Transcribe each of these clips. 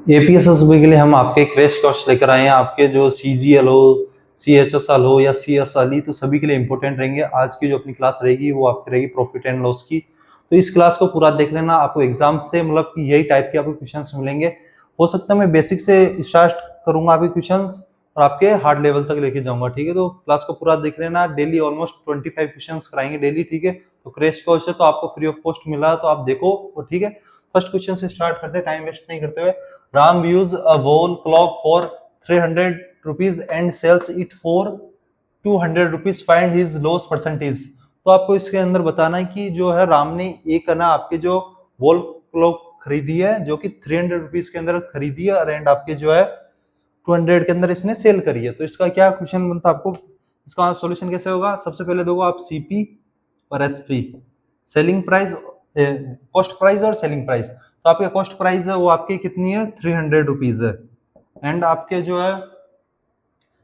एपीएसएसबी के लिए हम आपके क्रैश कोर्स लेकर आए हैं। आपके जो सीजीएल हो, सीएचएसएल हो या सीएसएल तो सभी के लिए इंपॉर्टेंट रहेंगे। आज की जो अपनी क्लास रहेगी वो आपकी रहेगी प्रॉफिट एंड लॉस की। तो इस क्लास को पूरा देख लेना, आपको एग्जाम से मतलब कि यही टाइप के आपको क्वेश्चंस मिलेंगे। हो सकता है मैं बेसिक से स्टार्ट करूंगा आपके क्वेश्चंस और आपके हार्ड लेवल तक लेके जाऊंगा, ठीक है। तो क्लास को पूरा देख लेना। डेली ऑलमोस्ट 25 क्वेश्चंस कराएंगे डेली, ठीक है। तो क्रैश कोर्स है तो आपको फ्री ऑफ कॉस्ट मिला, तो आप देखो, ठीक है। फर्स्ट क्वेश्चन से स्टार्ट करते हैं, टाइम वेस्ट नहीं करते हुए। Ram use a wall clock for 300 rupees and sells it for 200 rupees. Find his loss percentage. तो आपको इसके अंदर बताना है कि जो है राम ने एक ना आपके जो वॉल क्लॉक खरीदी है जो कि 300 रुपीज के अंदर खरीदी है एंड आपके जो है 200 के अंदर इसने सेल करी है। तो इसका क्या क्वेश्चन बनता है आपको, इसका सॉल्यूशन कैसे होगा। सबसे पहले देखो आप सीपी और SP, selling price, cost price और सेलिंग प्राइस। तो आपके कॉस्ट प्राइस है वो आपकी कितनी है, 300 रुपीज है एंड आपके जो है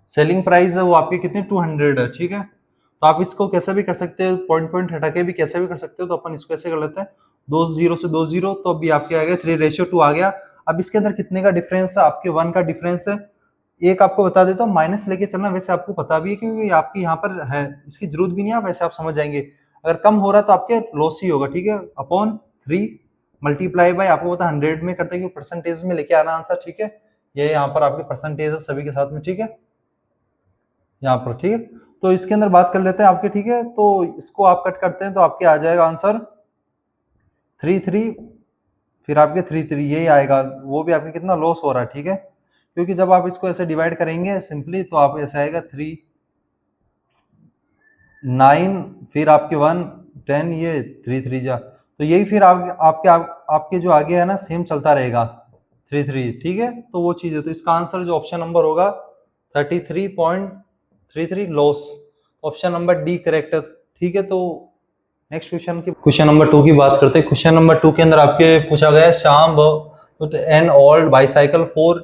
सेलिंग प्राइस है वो आपकी कितनी 200 है, ठीक है। तो आप इसको कैसे भी कर सकते हो, पॉइंट पॉइंट हटा के भी कैसे भी कर सकते हो। तो अपन इसको ऐसे कर लेते हैं, 2 0 से 2 0, तो अभी आपके आ गया 3:2 आ गया। अब इसके अंदर कितने का डिफरेंस है, आपके 1 का डिफरेंस है। एक आपको बता देता हूँ, माइनस लेके चलना, वैसे आपको पता भी है क्योंकि आपकी यहाँ पर है, इसकी जरूरत भी नहीं है, वैसे आप समझ जाएंगे। अगर कम हो रहा है तो आपके लॉस ही होगा, ठीक है। अपॉन 3 मल्टीप्लाई बाय, आपको पता 100 में करते हैं कि परसेंटेज में लेके आना आंसर, ठीक है। ये यहाँ पर आपके परसेंटेज है सभी के साथ में, ठीक है, यहाँ पर, ठीक है। तो इसके अंदर बात कर लेते हैं आपके, ठीक है। तो इसको आप कट करते हैं तो आपके आ जाएगा आंसर 3 फिर आपके 3 यही आएगा। वो भी आपके कितना लॉस हो रहा है, ठीक है, क्योंकि जब आप इसको ऐसे डिवाइड करेंगे सिंपली तो आप ऐसे आएगा 3 9 फिर आपके 1 10, ये 3 जा, तो यही फिर आपके जो आगे है ना सेम चलता रहेगा 3 ठीक है। तो वो चीज है, तो इसका आंसर जो ऑप्शन नंबर होगा 33.33 loss, option number D correct है, ठीक है। तो नेक्स्ट क्वेश्चन नंबर 2 की बात करते हैं। क्वेश्चन नंबर 2 के अंदर आपके पूछा गया है, Shyam an old bicycle for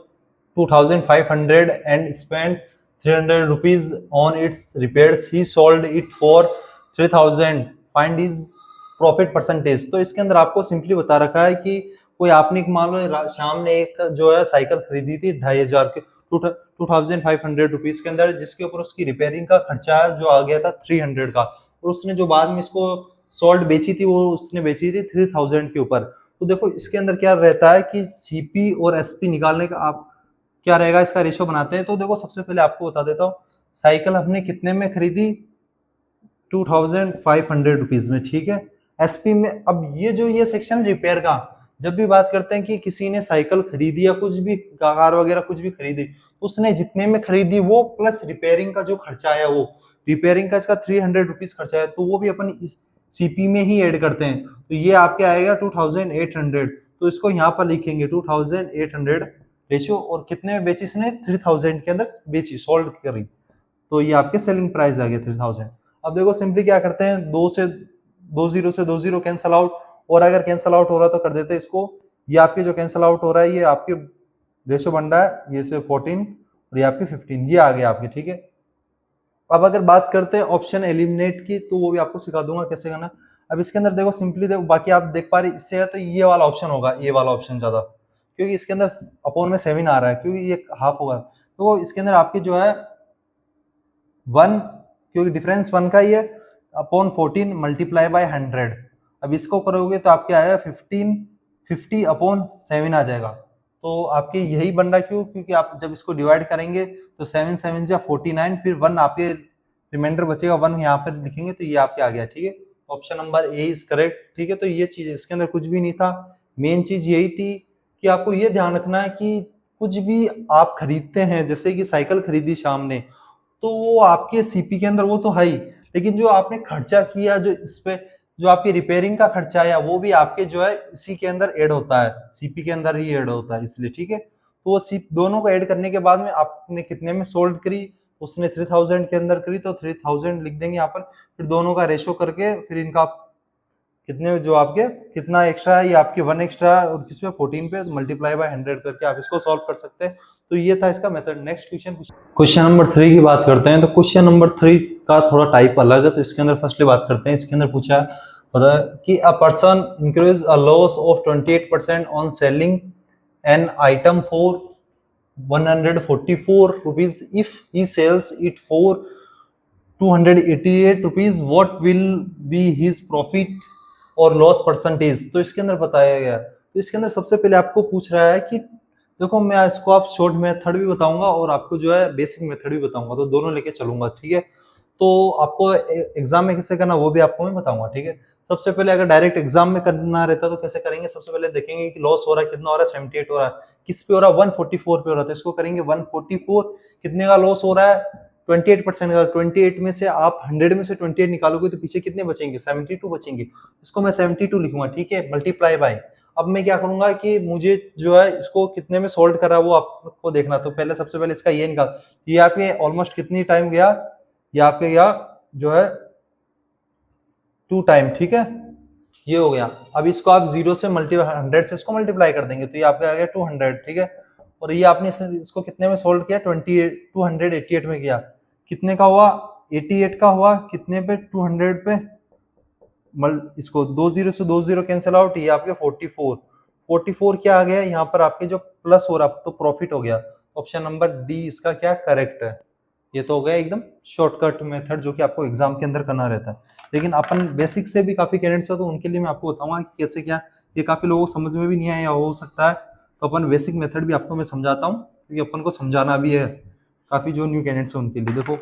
2500 and spend 300 rupees on it's repairs, he sold it for 3000, find his profit percentage. तो इसके अंदर आपको सिंपली बता रखा है कि कोई आपने मान लो श्याम ने एक जो है साइकिल खरीदी थी 2500 के 2500 रुपीज के अंदर, जिसके ऊपर उसकी रिपेयरिंग का खर्चा जो आ गया था 300 का, और उसने जो बाद में इसको सोल्ड बेची थी वो उसने बेची थी 3000 के ऊपर। तो देखो इसके अंदर क्या रहता है कि सीपी और एसपी निकालने का आप क्या रहेगा, इसका रेशियो बनाते हैं। तो देखो सबसे पहले आपको बता देता हूँ, साइकिल हमने कितने में खरीदी, 2500 रुपीज में, ठीक है। एसपी में, अब ये सेक्शन रिपेयर का, जब भी बात करते हैं कि किसी ने साइकिल खरीदी या कुछ भी कार वगैरह कुछ भी खरीदी, तो उसने जितने में खरीदी वो प्लस रिपेयरिंग का जो खर्चा आया, वो रिपेयरिंग का इसका 300 रुपीज खर्चा है, तो वो भी अपन इस सीपी में ही ऐड करते हैं। तो ये आपके आएगा 2800, तो इसको यहाँ पर लिखेंगे 2800 रेशियो, और कितने में बेची इसने, 3000 के अंदर बेची, सोल्ड करी, तो ये आपके सेलिंग प्राइस आ गया 3000। अब देखो सिंपली क्या करते हैं, 2 0 कैंसल आउट, और अगर कैंसल आउट हो रहा तो कर देते हैं इसको, ये आपके जो कैंसल आउट हो रहा है ये आपके रेशियो बन रहा है, ये से 14 और ये आपके 15, ये आ गया आपके, ठीक है। अब अगर बात करते हैं ऑप्शन एलिमिनेट की, तो वो भी आपको सिखा दूंगा कैसे करना। अब इसके अंदर देखो सिंपली देखो, बाकी आप देख पा रहे इससे है तो ये वाला ऑप्शन होगा, ये वाला ऑप्शन ज्यादा, क्योंकि इसके अंदर अपॉन में 7 आ रहा है, क्योंकि ये हाफ होगा। तो इसके अंदर आपकी जो है 1, क्योंकि डिफरेंस 1 का ही है, अपॉन 14 मल्टीप्लाई बाय 100। अब इसको करोगे तो आपके आएगा 50 अपॉन 7 आ जाएगा। तो आपके यही बन रहा, क्यों, क्योंकि आप जब इसको डिवाइड करेंगे तो 7 7 या 49, फिर 1 आपके रिमाइंडर बचेगा, 1 यहाँ पर लिखेंगे तो ये आपके आ गया, ठीक है। Option number A is correct, ठीक है। तो ये चीज इसके अंदर कुछ भी नहीं था, मेन चीज यही थी कि आपको ये ध्यान रखना है कि कुछ भी आप खरीदते हैं, जैसे कि साइकिल खरीदी शाम ने, तो वो आपके सीपी के अंदर वो तो है ही, लेकिन जो आपने खर्चा किया जो इस पे, जो आपकी रिपेयरिंग का खर्चा आया, वो भी आपके जो है इसी के अंदर ऐड होता है, सीपी के अंदर ही ऐड होता है, इसलिए, ठीक है। तो वो सीप दोनों को ऐड करने के बाद में आपने कितने में सोल्ड करी, उसने 3000 के अंदर करी, तो 3000 लिख देंगे यहाँ पर, फिर दोनों का रेशो करके फिर इनका कितने जो आपके कितना एक्स्ट्रा है, ये आपके 1 एक्स्ट्रा और किस पे 14 पे, मल्टीप्लाई बाय 100 करके आप इसको सॉल्व कर सकते हैं। तो ये था इसका मेथड। नेक्स्ट क्वेश्चन नंबर 3 की बात करते हैं। तो क्वेश्चन नंबर 3 का थोड़ा टाइप अलग है, तो इसके अंदर फर्स्टली बात करते हैं। इसके अंदर पूछा पता कि a person increase a loss of 28% on selling an item for 144 rupees, if he sells it for 288 rupees, what will be his profit और लॉस परसेंटेज। तो इसके अंदर बताया गया, तो इसके अंदर सबसे पहले आपको पूछ रहा है कि देखो मैं इसको आप शॉर्ट मेथड भी बताऊंगा और आपको जो है बेसिक मेथड भी बताऊंगा, तो दोनों लेके चलूंगा, ठीक है। तो आपको एग्जाम में कैसे करना वो भी आपको मैं बताऊंगा, ठीक है। सबसे पहले अगर डायरेक्ट एग्जाम में करना रहता तो कैसे करेंगे, सबसे पहले देखेंगे कि लॉस हो रहा है, कितना हो रहा है, 78 हो रहा है, किस पे हो रहा है, 144 पे हो रहा है, तो इसको करेंगे 144, कितने का लॉस हो रहा है, 28% का। 28 में से आप 100 में से 28 निकालोगे तो पीछे कितने बचेंगे, 72 बचेंगे। इसको मैं 72 लिखूंगा, ठीक है, मल्टीप्लाई बाय। अब मैं क्या करूंगा कि मुझे जो है इसको कितने में सोल्व करा वो आपको देखना, तो पहले सबसे पहले इसका ये निकाल, ये आपके ऑलमोस्ट कितनी टाइम गया, ये आपके गया जो है 2 टाइम, ठीक है, ये हो गया। अब इसको आप 0 से 100 से इसको मल्टीप्लाई कर देंगे तो ये आपका आ गया 200, ठीक है। और ये आपने इसको कितने में सोल्व किया, 288 में किया, कितने का हुआ, 88 का हुआ, कितने पे, 200 पे, इसको 20 से 20 कैंसिल आउट, ये आपके 44 क्या आ गया यहाँ पर आपके जो प्लस हो रहा तो प्रॉफिट हो गया। ऑप्शन नंबर डी इसका क्या करेक्ट है। ये तो हो गया एकदम शॉर्टकट मेथड जो कि आपको एग्जाम के अंदर करना रहता है, लेकिन अपन बेसिक से भी काफी कैंडिडेट्स है तो उनके लिए मैं आपको बताऊंगा कि कैसे क्या, ये काफी लोगों को समझ में भी नहीं आया हो सकता है, तो अपन बेसिक मेथड भी आपको मैं समझाता हूँ क्योंकि अपन को समझाना भी है काफी जो न्यू कैंडिडेट्स है उनके लिए। देखो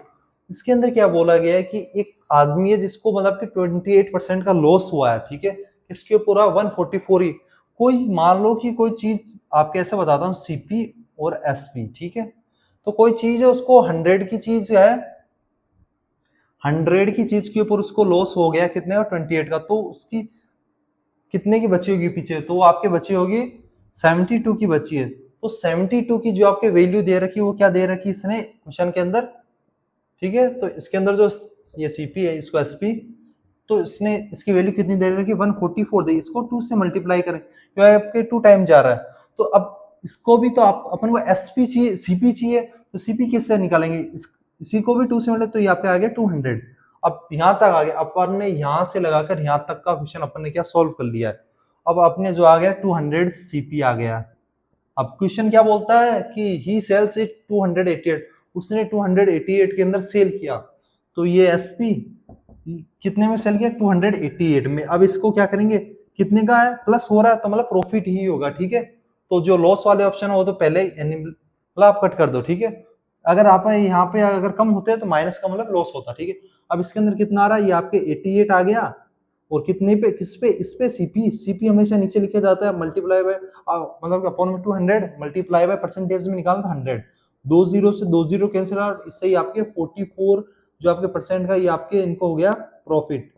इसके अंदर क्या बोला गया है कि एक आदमी है जिसको मतलब कि 28% का लॉस हुआ है, ठीक है, इसके पूरा 144 ही, कोई मान लो कि कोई चीज आपके ऐसे बताता हूँ सीपी और एसपी, ठीक है, तो कोई चीज है उसको 100 की चीज है, 100 की चीज के ऊपर उसको लॉस हो गया कितने का, 28 का, तो उसकी कितने की बची होगी पीछे, तो वो आपके बची होगी 72 की बची है। तो 72 की जो आपके वैल्यू दे रखी है वो क्या दे रखी है इसने क्वेश्चन के अंदर, ठीक है। तो इसके अंदर जो ये सीपी है इसको एसपी, तो इसने इसकी वैल्यू कितनी दे रखी है, 144 दे, इसको 2 से मल्टीप्लाई करें क्योंकि आपके 2 टाइम जा रहा है, तो अब इसको भी तो आप अपन को एसपी चाहिए, सीपी चाहिए, तो सीपी किससे निकालेंगे, इसी को भी 2 से मल्टीप्लाई, तो यहाँ पे आ गया 200। अब यहाँ तक आ गया, अपन ने यहाँ से लगाकर यहाँ तक का क्वेश्चन अपन ने क्या सोल्व कर लिया है। अब अपने जो आ गया 200 सीपी आ गया। अब क्वेश्चन क्या बोलता है कि ही सेल्स इट 288, उसने 288 के अंदर सेल किया, तो ये एसपी कितने में सेल किया, 288 में। अब इसको क्या करेंगे, कितने का है, प्लस हो रहा है तो मतलब प्रॉफिट ही होगा, ठीक है। तो जो लॉस वाले ऑप्शन है वो तो पहले मतलब आप कट कर दो, ठीक है। अगर आप यहाँ पे अगर कम होते हैं तो माइनस का मतलब लॉस होता, ठीक है। अब इसके अंदर कितना आ रहा है, ये आपके 88 आ गया, और कितने पे, किस पे, इस पे सीपी, सीपी हमेशा नीचे लिखा जाता है, मल्टीप्लाई बाय मतलब अपॉन में 200 मल्टीप्लाई बाय परसेंटेज में निकालो तो 100, 20 से 20 कैंसिल आउट, इससे ही आपके 44 जो आपके परसेंट का ये आपके इनको हो गया प्रॉफिट,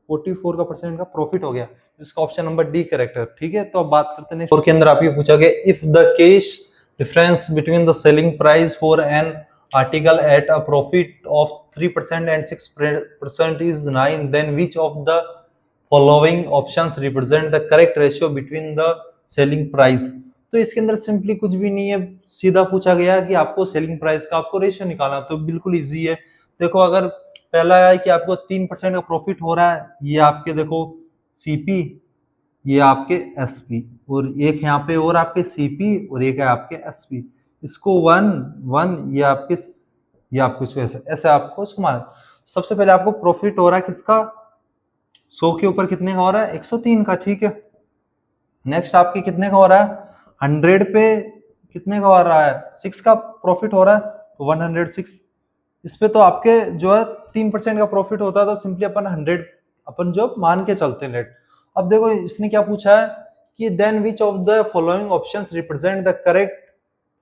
44 का परसेंट का प्रॉफिट हो गया, इसका ऑप्शन नंबर डी करेक्ट है, ठीक है। तो अब बात करते हैं नेक्स्ट के अंदर आपको पूछा गया if the cash difference between the selling price for an article at a profit of 3% and 6% is 9, then which of the following options represent the correct ratio between the selling price। तो इसके अंदर simply कुछ भी नहीं है, सीधा पूछा गया कि आपको सेलिंग प्राइस का आपको रेशियो निकालना, तो बिल्कुल इजी है। देखो अगर पहला है कि आपको 3% का प्रॉफिट हो रहा है, ये आपके देखो सीपी, ये आपके एसपी, और एक यहाँ पे और आपके सीपी और एक है आपके एसपी, इसको 1 1 ये आपके, ये आपको इसको ऐसे ऐसे आपको इसको मान, सबसे पहले आपको प्रॉफिट हो रहा है किसका, 100 के ऊपर कितने का हो रहा है, 103 का, ठीक है। नेक्स्ट आपके कितने का हो रहा है, 100 पे कितने का हो रहा है, 6 का प्रॉफिट हो रहा है, तो 106। इस पे तो आपके जो है 3% का प्रॉफिट होता है, तो सिंपली अपन 100 अपन जो मान के चलते हैं लेट। अब देखो इसने क्या पूछा है कि then which of the following options represent the correct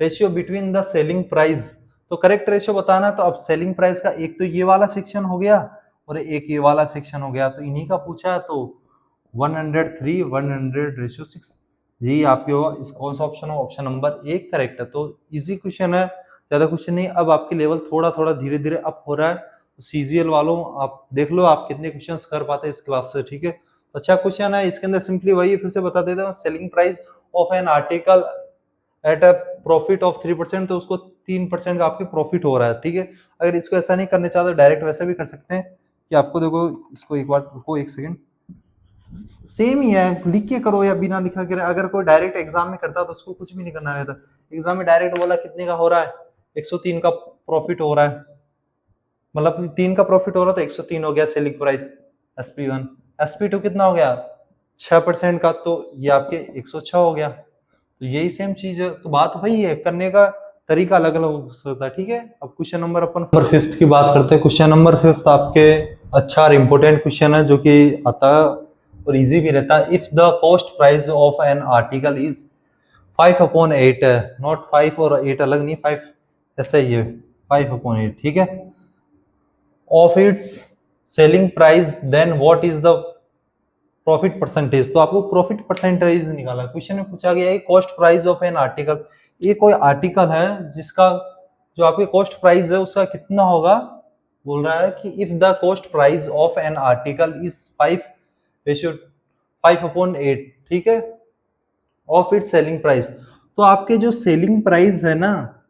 ratio between the selling price, तो करेक्ट रेशियो बताना, तो अब सेलिंग प्राइस का एक तो ये वाला सेक्शन हो गया और एक ये वाला सेक्शन हो गया, तो इन्हीं का पूछा है, तो 103 100:6 यही आपके होगा। इस कौन सा ऑप्शन हो, ऑप्शन नंबर ए करेक्ट है। तो इजी क्वेश्चन है, ज्यादा क्वेश्चन नहीं। अब आपके लेवल थोड़ा थोड़ा धीरे धीरे अप हो रहा है, तो सीजीएल वालों आप देख लो आप कितने क्वेश्चंस कर पाते हैं इस क्लास से, ठीक है। अच्छा क्वेश्चन है, इसके अंदर सिंपली वही फिर से बता देता हूँ, selling price of an article at a profit of 3%, तो उसको 3% का आपके प्रॉफिट हो रहा है, ठीक है। अगर इसको ऐसा नहीं करने चाहते डायरेक्ट वैसे भी कर सकते हैं कि आपको देखो, इसको एक बार रुको, एक सेकेंड, सेम ही है, लिख के करो या बिना लिखा के। अगर कोई डायरेक्ट एग्जाम में करता तो उसको कुछ भी नहीं करना रहता। एग्जाम में डायरेक्ट बोला कितने का हो रहा है, 103 का प्रॉफिट हो रहा है, मतलब 3 का प्रॉफिट हो रहा है तो 103 हो गया सेलिंग प्राइस SP1। SP2 कितना हो गया 6% का, तो ये आपके 106 हो गया। तो यही सेम चीज है, तो बात वही है, करने का तरीका अलग अलग हो सकता है। ठीक है, अब क्वेश्चन नंबर अपन नंबर 5 की बात करते हैं। क्वेश्चन नंबर 5 आपके अच्छा और इम्पोर्टेंट क्वेश्चन है, जो कि आता है और इजी भी रहता है। If the cost price of an article is 5/8 है, नॉट 5 और 8 अलग नहीं, 5 ऐसा ही है, 5/8, ठीक है, of its selling price, then what is the profit percentage. तो आपको प्रॉफिट परसेंटेज निकाला। क्वेश्चन में पूछा गया है cost price of an article, ये कोई आर्टिकल है जिसका जो आपके कॉस्ट प्राइस है उसका कितना होगा। बोल रहा है कि if the cost price of an article is 5/8, ठीक है, ऑफ इट सेलिंग प्राइस। तो आपके जो सेलिंग प्राइस है ना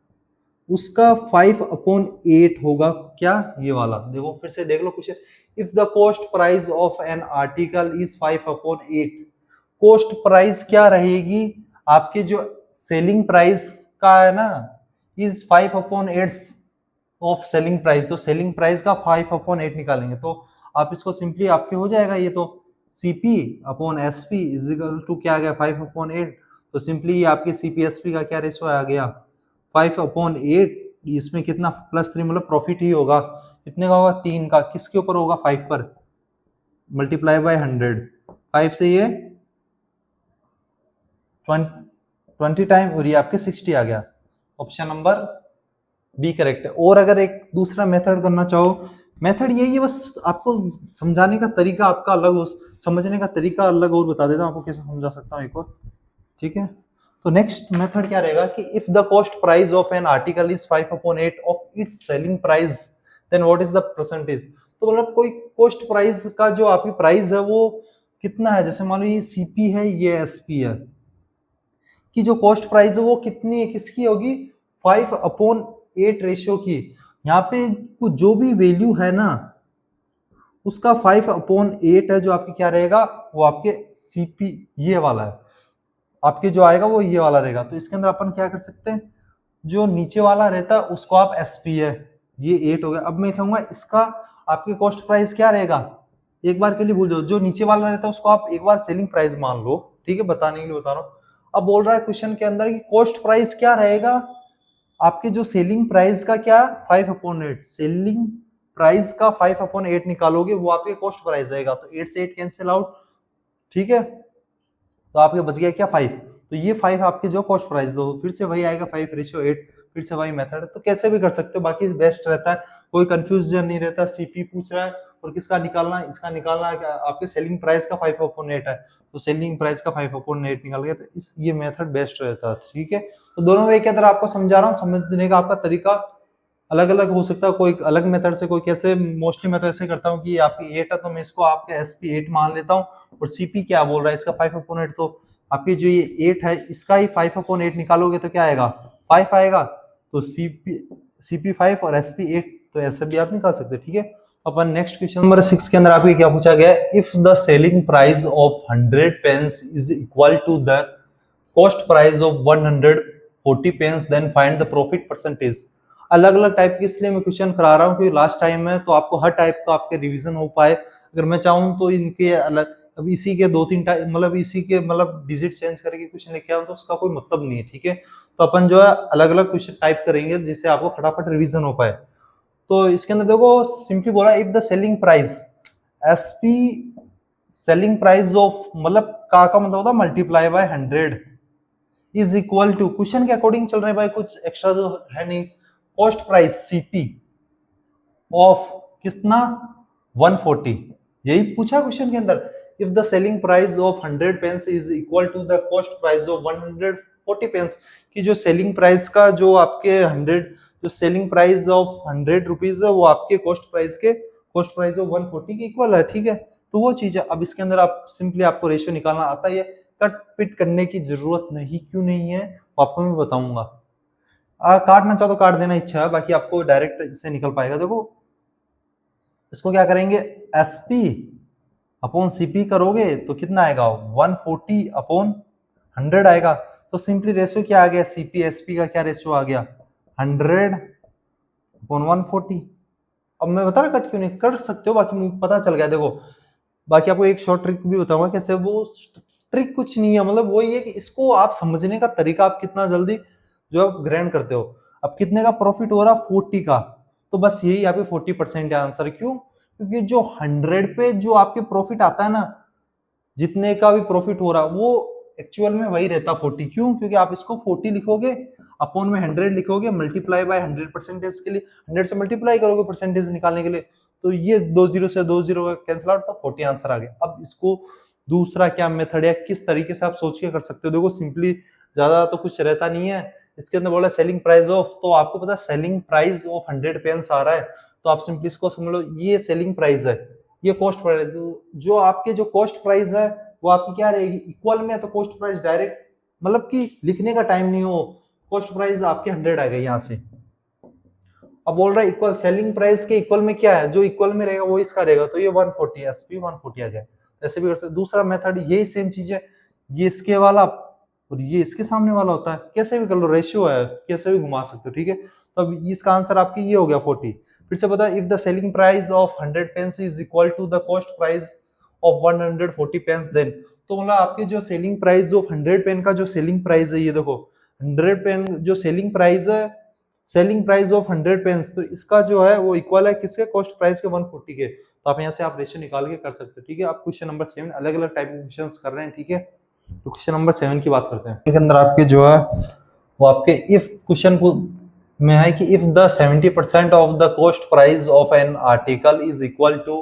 उसका 5/8 होगा, क्या ये वाला। देखो फिर से देख लो question, if the cost price of an article is 5/8, cost price क्या रहेगी आपके जो सेलिंग प्राइस का है ना, इज 5/8 ऑफ सेलिंग प्राइस। तो सेलिंग प्राइस का 5/8 निकालेंगे तो आप इसको सिंपली आपके हो जाएगा ये, तो CP/SP इज इक्वल टू क्या आ गया 5/8। तो सिंपली ये आपके CP/SP का क्या रेशो आ गया 5/8। इसमें कितना +3 मतलब प्रॉफिट ही होगा, कितने का होगा 3 का, किसके ऊपर होगा 5 पर, मल्टीप्लाई बाय 100, 5 से ये 20 टाइम और ये आपके 60 आ गया। ऑप्शन नंबर बी करेक्ट है। और अगर एक दूसरा मेथड करना चाहो, मेथड यही है, बस आपको समझाने का तरीका आपका अलग हो, समझने का तरीका अलग और बता देता हूँ आपको कैसे समझा सकता हूँ एक और, ठीक है। तो नेक्स्ट मेथड क्या रहेगा कि if the cost price of an article is 5/8 of its selling price, then what is the percentage. तो मतलब कोई कॉस्ट प्राइस का जो आपकी प्राइस है वो कितना है, जैसे मान लो ये CP है ये SP है, कि जो कॉस्ट प्राइस है वो कितनी है, किसकी होगी 5/8 रेशियो की। यहाँ पे जो भी वैल्यू है ना उसका 5/8 है, जो आपकी क्या रहेगा वो आपके CP ये वाला है, आपके जो आएगा वो ये वाला रहेगा। तो इसके अंदर अपन क्या कर सकते हैं, जो नीचे वाला रहता है उसको आप SP है, ये 8 हो गया। अब मैं कहूंगा इसका आपके कॉस्ट प्राइस क्या रहेगा, एक बार के लिए भूल जाओ, जो नीचे वाला रहता है उसको आप एक बार सेलिंग प्राइस मान लो, ठीक है, बताने के लिए बता रहा हूँ। अब बोल रहा है क्वेश्चन के अंदर कि कॉस्ट प्राइस क्या रहेगा आपके जो सेलिंग प्राइस का, क्या 5/8, सेलिंग प्राइस का 5/8 निकालोगे वो आपके कॉस्ट प्राइस रहेगा। तो 8 से 8 कैंसिल आउट, ठीक है, तो आपके बच गया क्या 5। तो ये 5 आपके जो कॉस्ट प्राइस, दो फिर से वही आएगा 5/8, फिर से वही मेथड। तो कैसे भी कर सकते हो, बाकी बेस्ट रहता है, कोई कंफ्यूजन नहीं रहता। CP पूछ रहा है और किसका निकालना है, इसका निकालना है, आपके सेलिंग प्राइस का 5/8 है, तो सेलिंग प्राइस का 5/8 निकल गया। तो इस ये मेथड बेस्ट रहता है, ठीक है। तो दोनों वे की तरह आपको समझा रहा हूँ, समझने का आपका तरीका अलग अलग हो सकता है, कोई अलग मेथड से, कोई कैसे। मोस्टली मैं तो ऐसे करता हूँ कि आपकी 8 है तो मैं इसको आपके SP8 मान लेता हूँ, और CP क्या बोल रहा है इसका 5/8, तो आपकी जो ये 8 है इसका ही 5/8 निकालोगे तो क्या आएगा 5 आएगा। तो CP5 और SP8, तो ऐसे भी आप निकाल सकते हैं, ठीक है। अपन नेक्स्ट क्वेश्चन नंबर 6 के अंदर आपके क्या पूछा गया है, if the selling price of 100 pence is equal to the cost price of 140 pence, then find the profit percentage. अलग अलग टाइप के इसलिए मैं क्वेश्चन करा रहा हूँ क्योंकि लास्ट टाइम में तो आपको हर टाइप का आपके रिवीजन हो पाए। अगर मैं चाहूँ तो इनके अलग, अब इसी के 2-3 टाइप, मतलब इसी के मतलब डिजिट चेंज करके क्वेश्चन लेके आऊँ तो उसका कोई मतलब नहीं है, ठीक है। तो अपन जो है अलग अलग क्वेश्चन टाइप करेंगे जिससे आपको फटाफट रिवीजन हो पाए। तो इसके अंदर देखो सिंपली बोला, if the selling price SP selling price of, मतलब का मतलब होता है multiply by 100 is equal to, question के अकॉर्डिंग चल रहे हैं भाई, कुछ एक्स्ट्रा तो है नहीं, कॉस्ट प्राइस CP ऑफ कितना 140, यही पूछा क्वेश्चन के अंदर। If the selling price of 100 pence is equal to the cost price of 140 pence, की जो सेलिंग प्राइस का जो आपके 100, जो सेलिंग प्राइस ऑफ 100 रुपीज है वो आपके कॉस्ट प्राइस ऑफ 140 के इक्वल है, ठीक है। तो वो चीज है। अब इसके अंदर आप सिंपली आपको रेशियो निकालना आता है, कट पिट करने की जरूरत नहीं, क्यों नहीं है आपको मैं बताऊंगा। काटना चाहो तो काट देना, इच्छा है, बाकी आपको डायरेक्ट इससे निकल पाएगा। देखो इसको क्या करेंगे, SP अपॉन सीपी करोगे तो कितना आएगा 140 अपॉन 100 आएगा। तो सिंपली रेशियो क्या आ गया, सीपी एसपी का क्या रेशियो आ गया 100 अपॉन 140। अब मैं बता रहा कट क्यों नहीं कर सकते हो, बाकी मुझे पता चल गया। देखो बाकी आपको एक शॉर्ट ट्रिक भी बताऊंगा कैसे, वो ट्रिक कुछ नहीं है, मतलब वही है कि इसको आप समझने का तरीका आप कितना जल्दी जो आप ग्रहण करते हो। अब कितने का प्रॉफिट हो रहा 40 का, तो बस यही यहाँ पे 40% है आंसर। क्यों? क्योंकि जो 100 पे जो आपके प्रॉफिट आता है ना, जितने का भी प्रॉफिट हो रहा वो एक्चुअल में वही रहता 40। क्यों? क्योंकि आप इसको 40 लिखोगे, अपॉन में 100 लिखोगे, मल्टीप्लाई बाय 100 परसेंटेज के लिए 100 से मल्टीप्लाई करोगे परसेंटेज निकालने के लिए, तो ये 20 से 20 का कैंसिल आउट, तो 40 आंसर आ गया। अब इसको दूसरा क्या मेथड है, किस तरीके से आप सोच के कर सकते हो, देखो सिंपली ज्यादा तो कुछ रहता नहीं है। इसके अंदर बोला सेलिंग प्राइस ऑफ, तो आपको पता है सेलिंग प्राइस ऑफ 100 पेन्स आ रहा है, तो आप सिंपली इसको समझ लो ये सेलिंग प्राइस है, ये कॉस्ट प्राइस। जो आपके जो कॉस्ट प्राइस है वो आपकी क्या रहेगी इक्वल में, तो कॉस्ट प्राइस डायरेक्ट मतलब कि लिखने का टाइम नहीं हो, कॉस्ट प्राइस आपके 100 आ गई यहाँ से। अब बोल रहा है इक्वल सेलिंग प्राइस के इक्वल में क्या है, जो इक्वल में रहेगा वो इसका रहेगा, तो ये 140 एसपी 140 आ गया। ऐसे भी कर सकते। दूसरा मेथड यही सेम चीज है, ये इसके वाला और ये इसके सामने वाला होता है, कैसे भी कर लो, रेशियो है कैसे भी घुमा सकते हो, ठीक है। तो अब इसका आंसर आपकी ये हो गया 40। फिर से बता, if the selling price of 100 pence is equal to the cost price of 140 pence, then तो मतलब आपकी जो सेलिंग प्राइस ऑफ 100 पेन का जो सेलिंग प्राइस है, ये देखो 100 पेन जो सेलिंग प्राइस है, सेलिंग प्राइस ऑफ 100 पेन्स, तो इसका जो है वो इक्वल है किसके, कॉस्ट प्राइस के 140 के। तो आप यहाँ से आप रेशियो निकाल के कर सकते हो, ठीक है। आप क्वेश्चन नंबर 7 अलग अलग टाइप के क्वेश्चंस कर रहे हैं, ठीक है। तो क्वेश्चन नंबर 7 की बात करते हैं। इसके अंदर आपके जो है वो आपके इफ क्वेश्चन में है कि if the 70% of the cost price of an article is equal to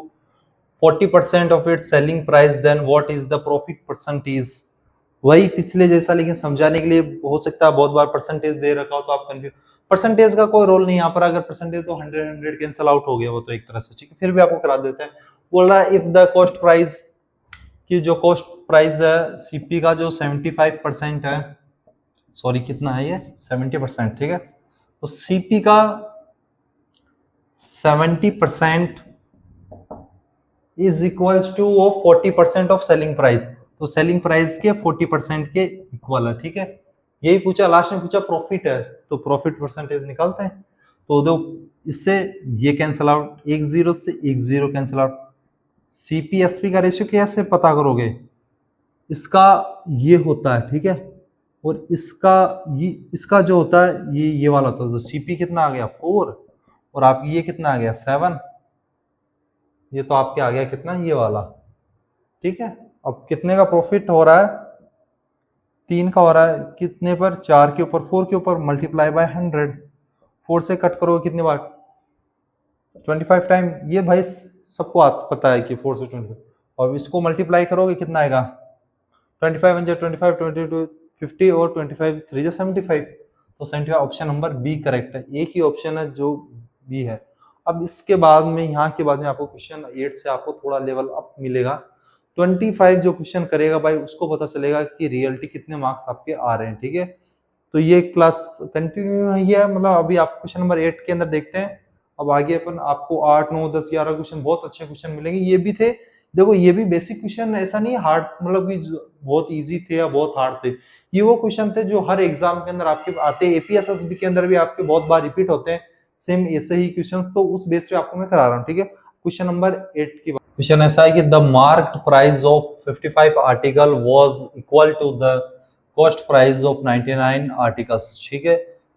40% of its selling price, then what is the profit percentage. वही पिछले जैसा, लेकिन समझाने के लिए हो सकता है बहुत बार परसेंटेज दे रखा हो तो आप कंफ्यूज। परसेंटेज का कोई रोल नहीं यहाँ पर, अगर परसेंटेज तो 100 कैंसिल आउट हो गया वो तो एक तरह से, ठीक है। फिर भी आपको करा देते हैं। बोल रहा है इफ द कॉस्ट प्राइस की जो कॉस्ट प्राइस है सीपी का जो 75% है, सॉरी कितना है ये 70%, ठीक है। तो सीपी का 70% इज इक्वल्स टू वो 40% ऑफ सेलिंग प्राइस, तो सेलिंग प्राइस के 40% के इक्वल है, ठीक है। यही पूछा, लास्ट में पूछा प्रॉफिट है, तो प्रॉफिट परसेंटेज निकालते हैं। तो दो इससे ये कैंसिल आउट, एक जीरो से एक जीरो कैंसिल आउट। सीपीएसपी का रेशियो कैसे पता करोगे, इसका ये होता है, ठीक है, और इसका जो होता है ये वाला होता है। तो सीपी कितना आ गया 4 और आप ये कितना आ गया 7, ये तो आपके आ गया कितना ये वाला, ठीक है। अब कितने का प्रॉफिट हो रहा है, 3 का हो रहा है, कितने पर 4 के ऊपर 4 के ऊपर मल्टीप्लाई बाय 100, 4 से कट करोगे कितने बार 25 टाइम, ये भाई सबको पता है कि 4 से 25, और इसको मल्टीप्लाई करोगे कितना आएगा 25 1 25 22 50 और 25 3 75, तो 75 ऑप्शन नंबर बी करेक्ट है। एक ही ऑप्शन है जो बी है। अब इसके बाद में यहाँ के बाद में आपको क्वेश्चन 8 से आपको थोड़ा लेवल अप मिलेगा। 25 जो क्वेश्चन करेगा भाई उसको पता चलेगा कि रियलिटी कितने मार्क्स आपके आ रहे हैं, ठीक है। तो ये क्लास कंटिन्यू है, मतलब अभी आप क्वेश्चन नंबर 8 के अंदर देखते हैं। अब आगे अपन आपको 8 9 10 11 क्वेश्चन बहुत अच्छे क्वेश्चन मिलेंगे। ये भी थे, देखो ये भी बेसिक क्वेश्चन, ऐसा नहीं हार्ड, मतलब कि बहुत इजी थे या बहुत हार्ड थे। ये वो क्वेश्चन थे जो हर एग्जाम के अंदर आपके आते हैं, एपीएसएसबी के अंदर भी आपके बहुत बार रिपीट होते हैं सेम ऐसे ही क्वेश्चंस, तो उस बेस पे आपको मैं करा रहा हूँ, ठीक है। क्वेश्चन नंबर 8 की क्वेश्चन ऐसा है कि the marked price of 55 article was equal to the cost price of 99 articles, ठीक है।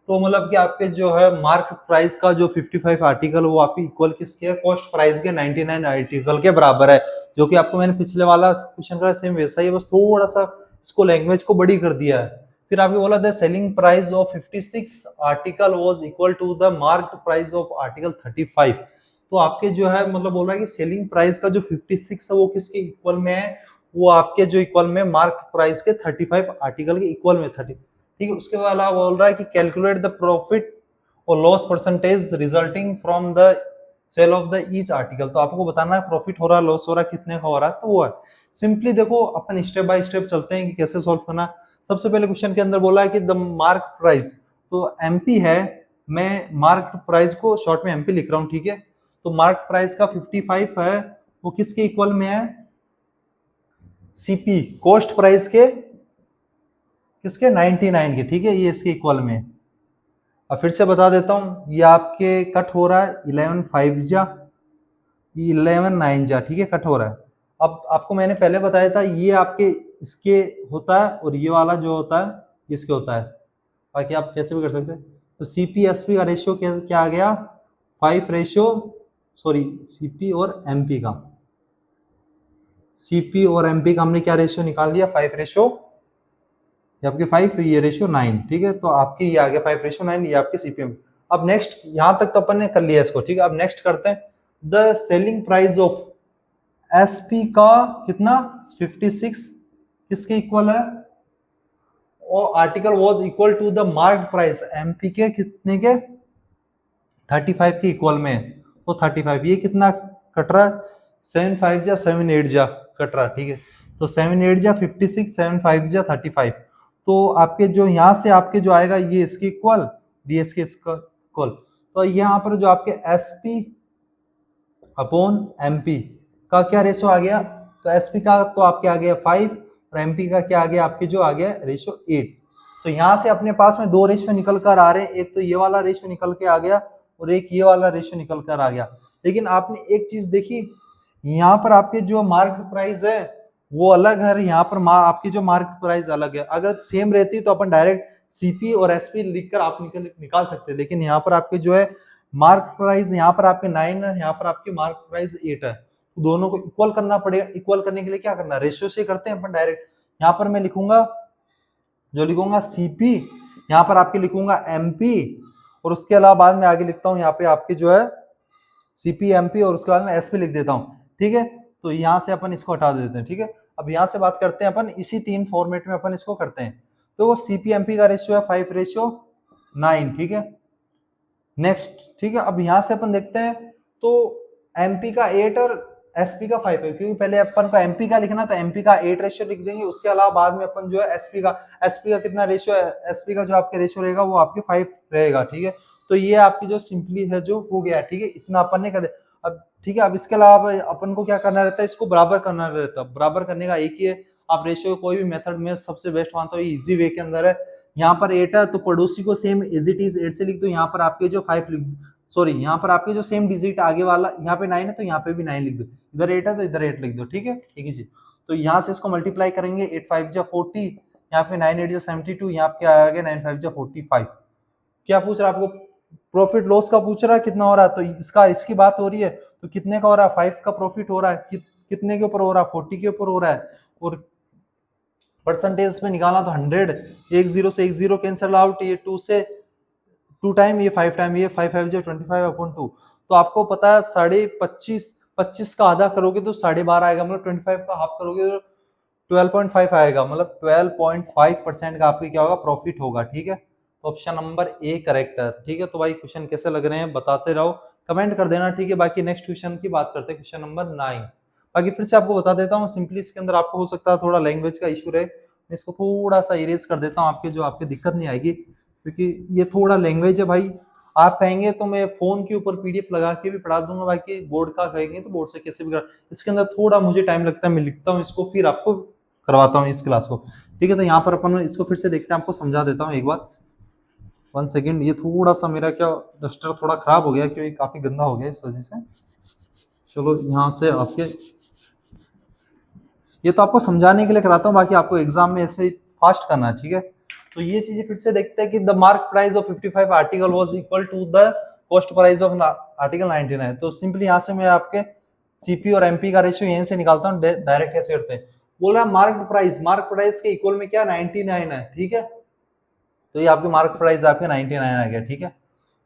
तो मतलब कि आपके जो है मार्क प्राइस का जो 55 आर्टिकल वो आपकी इक्वल किसके है, कॉस्ट प्राइस के 99 आर्टिकल के बराबर है, जो कि आपको मैंने पिछले वाला क्वेश्चन का सेम वैसा ही, बस थोड़ा सा इसको लैंग्वेज को बड़ी कर दिया है। फिर आपको बोला the selling price of 56 article was equal to the marked price of article 35। तो आपके जो है मतलब बोल रहा है कि सेलिंग प्राइस का जो 56 है वो किसके इक्वल में है, वो आपके जो इक्वल में मार्क प्राइस के 35 आर्टिकल के इक्वल में 30, ठीक है। उसके बाद बोल रहा है कि कैलकुलेट द प्रॉफिट और loss percentage resulting from the sale of the each article. तो आपको बताना है प्रॉफिट हो रहा है लॉस हो रहा है कितने का हो रहा है, तो वो है सिंपली देखो अपन स्टेप बाय स्टेप चलते हैं कि कैसे सॉल्व करना। सबसे पहले क्वेश्चन के अंदर बोला है कि द मार्क प्राइस, तो एमपी है, मैं मार्क प्राइस को शॉर्ट में एमपी लिख रहा हूँ, ठीक है। तो मार्क प्राइस का 55 है, वो किसके इक्वल में है, सीपी कॉस्ट प्राइस के किसके 99 के, ठीक है, ये इसके इक्वल में है। अब फिर से बता देता हूं, ये आपके कट हो रहा है 11 5 जा 11 9 जा, ठीक है, कट हो रहा है। अब आपको मैंने पहले बताया था ये आपके इसके होता है और ये वाला जो होता है इसके होता है, बाकी आप कैसे भी कर सकते हैं। तो सीपी एसपी का रेशियो क्या आ गया 5 रेशियो, सॉरी सीपी और एमपी का, सीपी और एमपी का हमने क्या रेशियो निकाल लिया 5 रेशियो, ये आपके 5 ये रेशियो 9, ठीक है, तो आपके ये आ गया 5 रेशियो 9, ये आपके सीपीएम। अब नेक्स्ट यहां तक तो अपन ने कर लिया इसको, ठीक है। अब नेक्स्ट करते हैं the selling price of SP का कितना 56 किसके इक्वल है, और article was equal to the mark price MP के कितने के 35 के इक्वल में है। तो 35 ये कितना कट रहा है 7 5 जा 7 8 जा कट रहा, ठीक है, तो 7 8 जा 56 7 5 जा 35, तो आपके जो यहाँ से आपके जो आएगा ये इसके इक्वल डीएस के इक्वल, तो यहाँ पर जो आपके एसपी अपॉन एमपी का क्या रेशो आ गया, तो एसपी का तो आपके आ गया 5 और एमपी का क्या आ गया आपके जो आ गया रेशो 8। तो यहाँ से अपने पास में दो रेशो निकल कर आ रहे हैं, एक तो ये वाला रेशो निकल के आ गया और एक ये वाला रेशो निकल कर आ गया। लेकिन आपने एक चीज देखी, यहाँ पर आपके जो मार्केट प्राइस है वो अलग है, यहाँ पर आपकी जो मार्केट प्राइस अलग है। अगर सेम रहती तो अपन डायरेक्ट सीपी और एसपी लिखकर आप निकाल सकते हैं, लेकिन यहाँ पर आपके जो है मार्क प्राइस यहाँ पर आपके 9 है, यहाँ पर आपकी मार्क प्राइस 8 है, तो दोनों को इक्वल करना पड़ेगा। इक्वल करने के लिए क्या करना है, रेशियो से करते हैं अपन डायरेक्ट। यहाँ पर मैं लिखूंगा जो लिखूंगा सीपी, यहाँ पर आपके लिखूंगा एमपी, और उसके अलावा बाद में आगे लिखता हूँ यहाँ पे आपके जो है सीपी एमपी, और उसके बाद में एसपी लिख देता हूँ, ठीक है। तो यहाँ से अपन इसको हटा देते हैं, ठीक है। अब यहाँ से बात करते हैं अपन इसी 3 फॉर्मेट में अपन इसको करते हैं। तो वो सीपी एमपी का रेशियो है 5 रेशियो 9, ठीक है। नेक्स्ट, ठीक है, अब यहाँ से अपन देखते हैं तो एमपी का 8 और एसपी का 5 है, क्योंकि पहले अपन को एमपी का लिखना तो एमपी का 8 रेशियो लिख देंगे, उसके अलावा बाद में अपन जो है एसपी का कितना रेशियो है, एसपी का जो आपके रेशियो रहेगा वो आपके 5 रहेगा, ठीक है। तो ये आपकी जो सिंपली है जो हो गया, ठीक है, इतना अपन ने कर दिया। अब ठीक है, अब इसके अलावा अपन को क्या करना रहता है, इसको बराबर करना रहता है। बराबर करने का एक ही है, आप रेशियो कोई भी मेथड में सबसे बेस्ट मानता हूँ इजी वे के अंदर है। यहाँ पर 8 है तो पड़ोसी को सेम एज इट इज 8 से लिख दो, यहाँ पर आपके जो 5 लिख दो, सॉरी यहाँ पर आपके जो सेम डिजिट आगे वाला यहाँ पे 9 है तो यहाँ पे भी 9 लिख दो, इधर 8 है तो इधर 8 लिख दो, ठीक है, ठीक है जी। तो यहाँ से इसको मल्टीप्लाई करेंगे 8 5 जा 40, यहाँ पे 9 8 जा 72, यहाँ पे आ गया 9 5 जा 45। क्या पूछ रहा है आपको, प्रॉफिट लॉस का पूछ रहा है कितना हो रहा है, तो इसकी बात हो रही है, तो कितने का हो रहा है 5 का प्रॉफिट हो रहा है, कितने के ऊपर हो रहा है 40 के ऊपर हो रहा है, और परसेंटेज पे निकालना तो 100, एक जीरो से एक जीरो कैंसिल आउट, ये 2 से 2 टाइम, ये 5 टाइम, ये 5 5 25 अपॉन 2, तो आपको पता है 25 का आधा करोगे तो 12.5 आएगा, मतलब 25 का हाफ करोगे तो 12.5 आएगा, मतलब 12.5% का आपके क्या होगा प्रॉफिट होगा, ठीक है। तो ऑप्शन नंबर ए करेक्ट है, ठीक है। तो भाई क्वेश्चन कैसे लग रहे हैं बताते रहो, कमेंट कर देना, ठीक है। बाकी नेक्स्ट क्वेश्चन की बात करते हैं, क्वेश्चन नंबर 9। बाकी फिर से आपको बता देता हूँ, सिंपली इसके अंदर आपको हो सकता है थोड़ा लैंग्वेज का इशू रहे, मैं इसको थोड़ा सा इरेज कर देता हूँ, आपके जो आपके दिक्कत नहीं आएगी, क्योंकि ये थोड़ा लैंग्वेज है भाई। आप कहेंगे तो मैं फोन के ऊपर पीडीएफ लगा के भी पढ़ा दूंगा, बाकी बोर्ड का कहेंगे तो बोर्ड से कैसे भी कर, इसके अंदर थोड़ा मुझे टाइम लगता है, मैं लिखता हूँ इसको फिर आपको करवाता हूँ इस क्लास को, ठीक है। तो यहाँ पर अपन इसको फिर से देखते हैं, आपको समझा देता हूँ एक बार, 1 सेकेंड। ये थोड़ा सा मेरा क्या डस्टर थोड़ा खराब हो गया, क्योंकि काफी गंदा हो गया इस वजह से। चलो यहाँ से आपके ये तो आपको समझाने के लिए कराता हूँ, बाकी आपको एग्जाम में ऐसे ही फास्ट करना है, ठीक है। तो ये चीजें फिर से देखते हैं कि the mark price of 55 article was equal to the cost price of article 99। तो सिंपली यहाँ से मैं आपके सीपी और एमपी का रेशियो यहीं से निकालता हूँ, डायरेक्ट कैसे करते हैं। बोल रहा है मार्क प्राइस के इक्वल में क्या 99 है, ठीक है। तो ये आपकी मार्क प्राइस आपके 99 आ गया, ठीक है।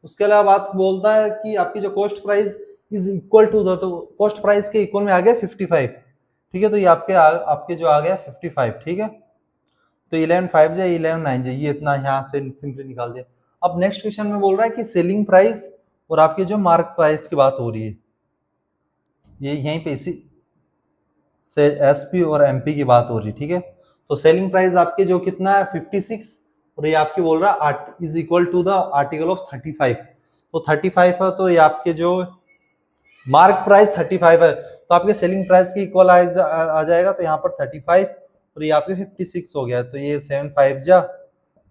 उसके अलावा बात बोलता है कि आपकी जो cost price is equal to the, तो कॉस्ट प्राइस के इक्वल में आ गया 55, ठीक है। तो ये आपके जो आ गया 55, ठीक है। तो 11 5 जाए 11 9 जाए, ये इतना यहाँ से सिंपली निकाल दिया। अब नेक्स्ट क्वेश्चन में बोल रहा है कि सेलिंग प्राइस और आपके जो मार्क प्राइस की बात हो रही है, ये यहीं पे इसी से एसपी और एमपी की बात हो रही है, ठीक है। तो सेलिंग प्राइस आपके जो कितना है 56, और ये आपके बोल रहा है is equal to the article of 35। तो 35 है, तो ये आपके जो मार्क प्राइस 35 है, तो आपके सेलिंग प्राइस के इक्वल आ जाएगा, तो यहाँ पर 35 और ये आपके 56 हो गया। तो ये 7 5 जा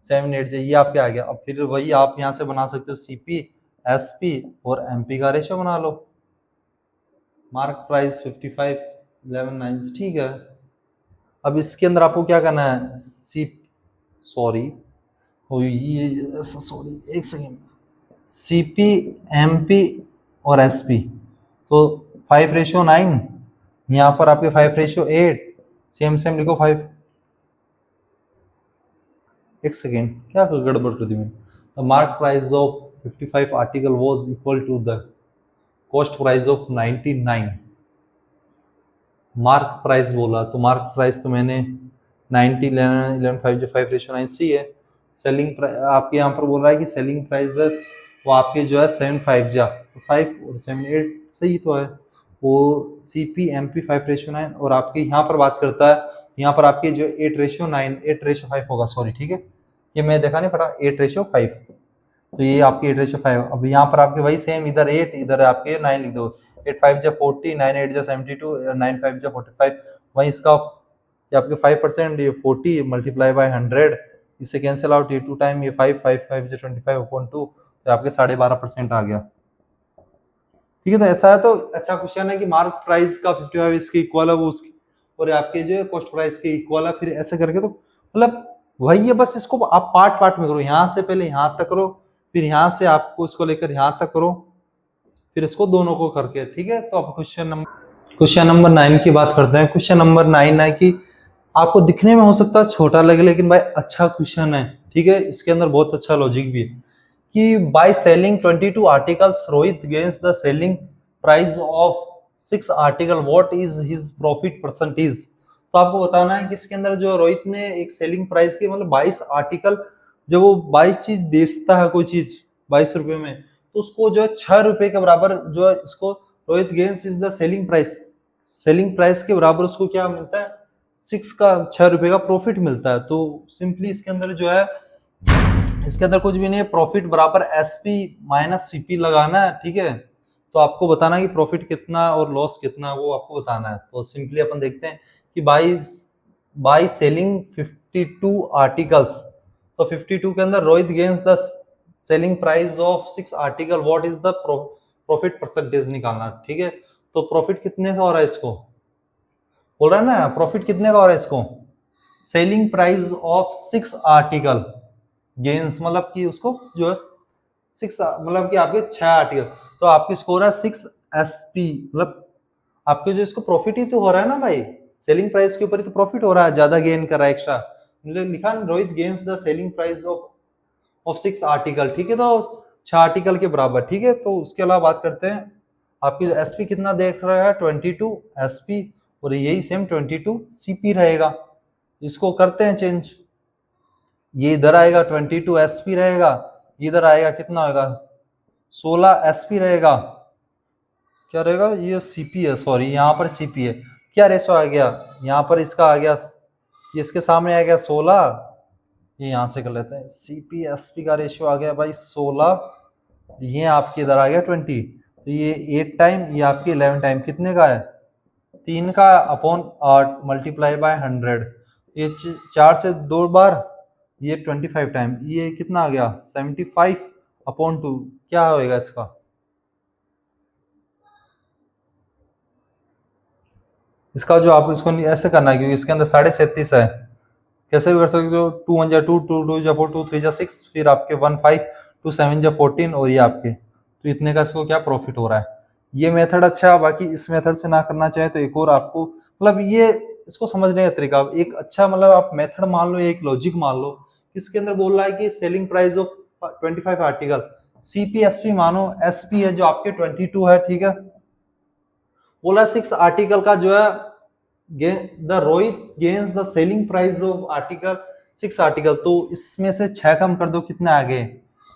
7 8 जा, ये आपके आ गया। अब फिर वही आप यहाँ से बना सकते हो सीपी, एसपी और एमपी का रेशियो बना लो। मार्क प्राइस 55 11 9, ठीक है। अब इसके अंदर आपको क्या करना है, सॉरी एक सेकेंड, सीपी, एमपी और एसपी, तो 5:9, यहाँ पर आपके 5:8, सेम सेम लिखो 5। एक सेकेंड, क्या गड़बड़ कर दी मैंने। The mark price of 55 article was equal to the cost price of 99। Mark price बोला तो मार्क प्राइस तो मैंने 90 11 5 जो 5:9 सी है। सेलिंग आपके यहाँ पर बोल रहा है कि सेलिंग प्राइसेस वो आपके जो है 7 5 जा, तो 5 और 7 8 सही तो है। वो सीपी एमपी 5:9 और आपके यहाँ पर बात करता है, यहाँ पर आपके जो 8:9 8:5 होगा, सॉरी ठीक है, ये मैं देखा नहीं पड़ा, 8:5, तो ये आपकी 8:5। अब यहाँ पर आपके वही सेम, इधर 8 इधर आपके 9 लिख दो, 8 5 जा 40, 9 8 जा 72, 9 5 जा 45। वही इसका ये आपके 5%, ये 40 मल्टीप्लाई बाय 100, इससे कैंसिल आउट, ये 2 टाइम ये 5 5 5 जा 25/2, तो आपके 12.5% आ गया। ठीक है, तो ऐसा है, तो अच्छा क्वेश्चन है कि मार्क प्राइस का 55 इसके इक्वल है वो उसकी, और आपके जो है कॉस्ट प्राइस के इक्वल है, फिर ऐसे करके, तो मतलब वही है, बस इसको आप पार्ट पार्ट में करो, यहाँ से पहले यहाँ तक करो, फिर यहाँ से आपको इसको लेकर यहाँ तक करो, फिर इसको दोनों को करके, ठीक है। तो अब क्वेश्चन नंबर 9 की बात करते हैं। क्वेश्चन नंबर 9 है कि आपको दिखने में हो सकता है छोटा लगे, लेकिन भाई अच्छा क्वेश्चन है, ठीक है, इसके अंदर बहुत अच्छा लॉजिक भी है कि by selling 22 articles Rohit gains the selling price of 6 article, what is his profit percentage. तो आपको बताना है कि इसके अंदर जो रोहित ने एक सेलिंग प्राइस के मतलब 22 आर्टिकल, जब वो 22 चीज बेचता है कोई चीज 22 रुपए में, तो उसको जो है 6 रुपए के बराबर जो है इसको Rohit gains is the selling price के बराबर उसको क्या मिलता है, 6 रुपए का प्रॉफिट मिलता है। तो सिंपली इसके अंदर जो है, इसके अंदर कुछ भी नहीं है, प्रॉफिट बराबर एसपी माइनस सीपी लगाना है, ठीक है। तो आपको बताना है कि प्रॉफिट कितना और लॉस कितना, वो आपको बताना है। तो सिंपली अपन देखते हैं कि बाय सेलिंग 52 आर्टिकल्स, तो 52 के अंदर Rohit gains the selling price of 6 article, what is the profit percentage निकालना, ठीक है। तो प्रॉफिट कितने का हो रहा है, इसको बोल रहा है ना, प्रॉफिट कितने का हो रहा है इसको, selling price of 6 article gains, मतलब कि उसको जो है 6 मतलब कि आपके 6 आर्टिकल, तो आपकी स्कोर है 6 एसपी, मतलब आपके जो इसको प्रॉफिट ही तो हो रहा है ना भाई, सेलिंग प्राइस के ऊपर ही तो प्रॉफिट हो रहा है, ज्यादा गेन कर रहा है एक्स्ट्रा, लिखा Rohit gains the selling price of 6 article, ठीक है, तो 6 आर्टिकल के बराबर, ठीक है। तो उसके अलावा बात करते हैं, आपकी एसपी कितना देख रहा है, 22 एसपी, और यही सेम 22 सीपी रहेगा। इसको करते हैं चेंज, ये इधर आएगा 22 एसपी रहेगा, इधर आएगा कितना होगा 16 एसपी रहेगा, क्या रहेगा, ये सीपी है, सॉरी यहाँ पर सीपी है, क्या रेशो आ गया, यहाँ पर इसका आ गया, ये इसके सामने आ गया 16, ये यहाँ से कर लेते हैं, सीपी एसपी का रेशियो आ गया भाई 16, ये आपके इधर आ गया 20, तो ये 8 टाइम, ये आपके 11 टाइम, कितने का है 3 का अपॉन 8 मल्टीप्लाई बाय 100, ये 4 से 2 बार, ये 25 टाइम, ये कितना आ गया 75/2, क्या होएगा इसका, इसका जो आप इसको ऐसे करना है, क्योंकि इसके अंदर 37.5 है, कैसे भी कर सकते हो, 2 1 जा 2, 2 2 जा 4, 2 3 जा 6, फिर आपके 1 5, 2 7 जा 14, और ये आपके, तो इतने का इसको क्या प्रॉफिट हो रहा है। ये मेथड अच्छा है, बाकी इस मेथड से ना करना चाहे तो एक और आपको, मतलब ये इसको समझने का तरीका एक अच्छा, मतलब आप मेथड मान लो, एक लॉजिक मान लो, इसके अंदर बोल रहा है कि selling price of 25 article, CP SP मानो, एसपी है जो आपके 22 है, ठीक है, बोला 6 आर्टिकल का जो है the Rohit gains the selling price of article 6 article, तो इसमें से 6 कम कर दो, कितने आ गए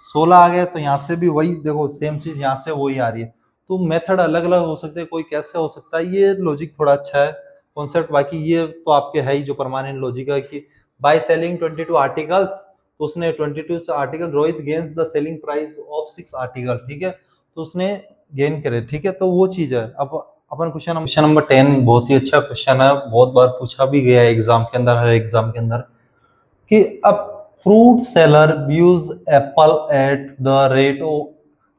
16 आ गए, तो यहाँ से भी वही देखो सेम चीज यहाँ से वही आ रही है। तो मेथड अलग अलग हो सकते हैं, कोई कैसे हो सकता है, ये लॉजिक थोड़ा अच्छा है कॉन्सेप्ट, बाकी ये तो आपके है ही जो परमानेंट लॉजिक है कि बाय सेलिंग 22 आर्टिकल्स, तो उसने 22 article Rohit gains the selling price of 6 article, ठीक है, तो उसने गेन करे, ठीक है, तो वो चीज है। अब अपन क्वेश्चन नंबर 10 बहुत ही अच्छा क्वेश्चन है, बहुत बार पूछा भी गया है एग्जाम के अंदर, हर एग्जाम के अंदर, कि a fruit seller views Apple at the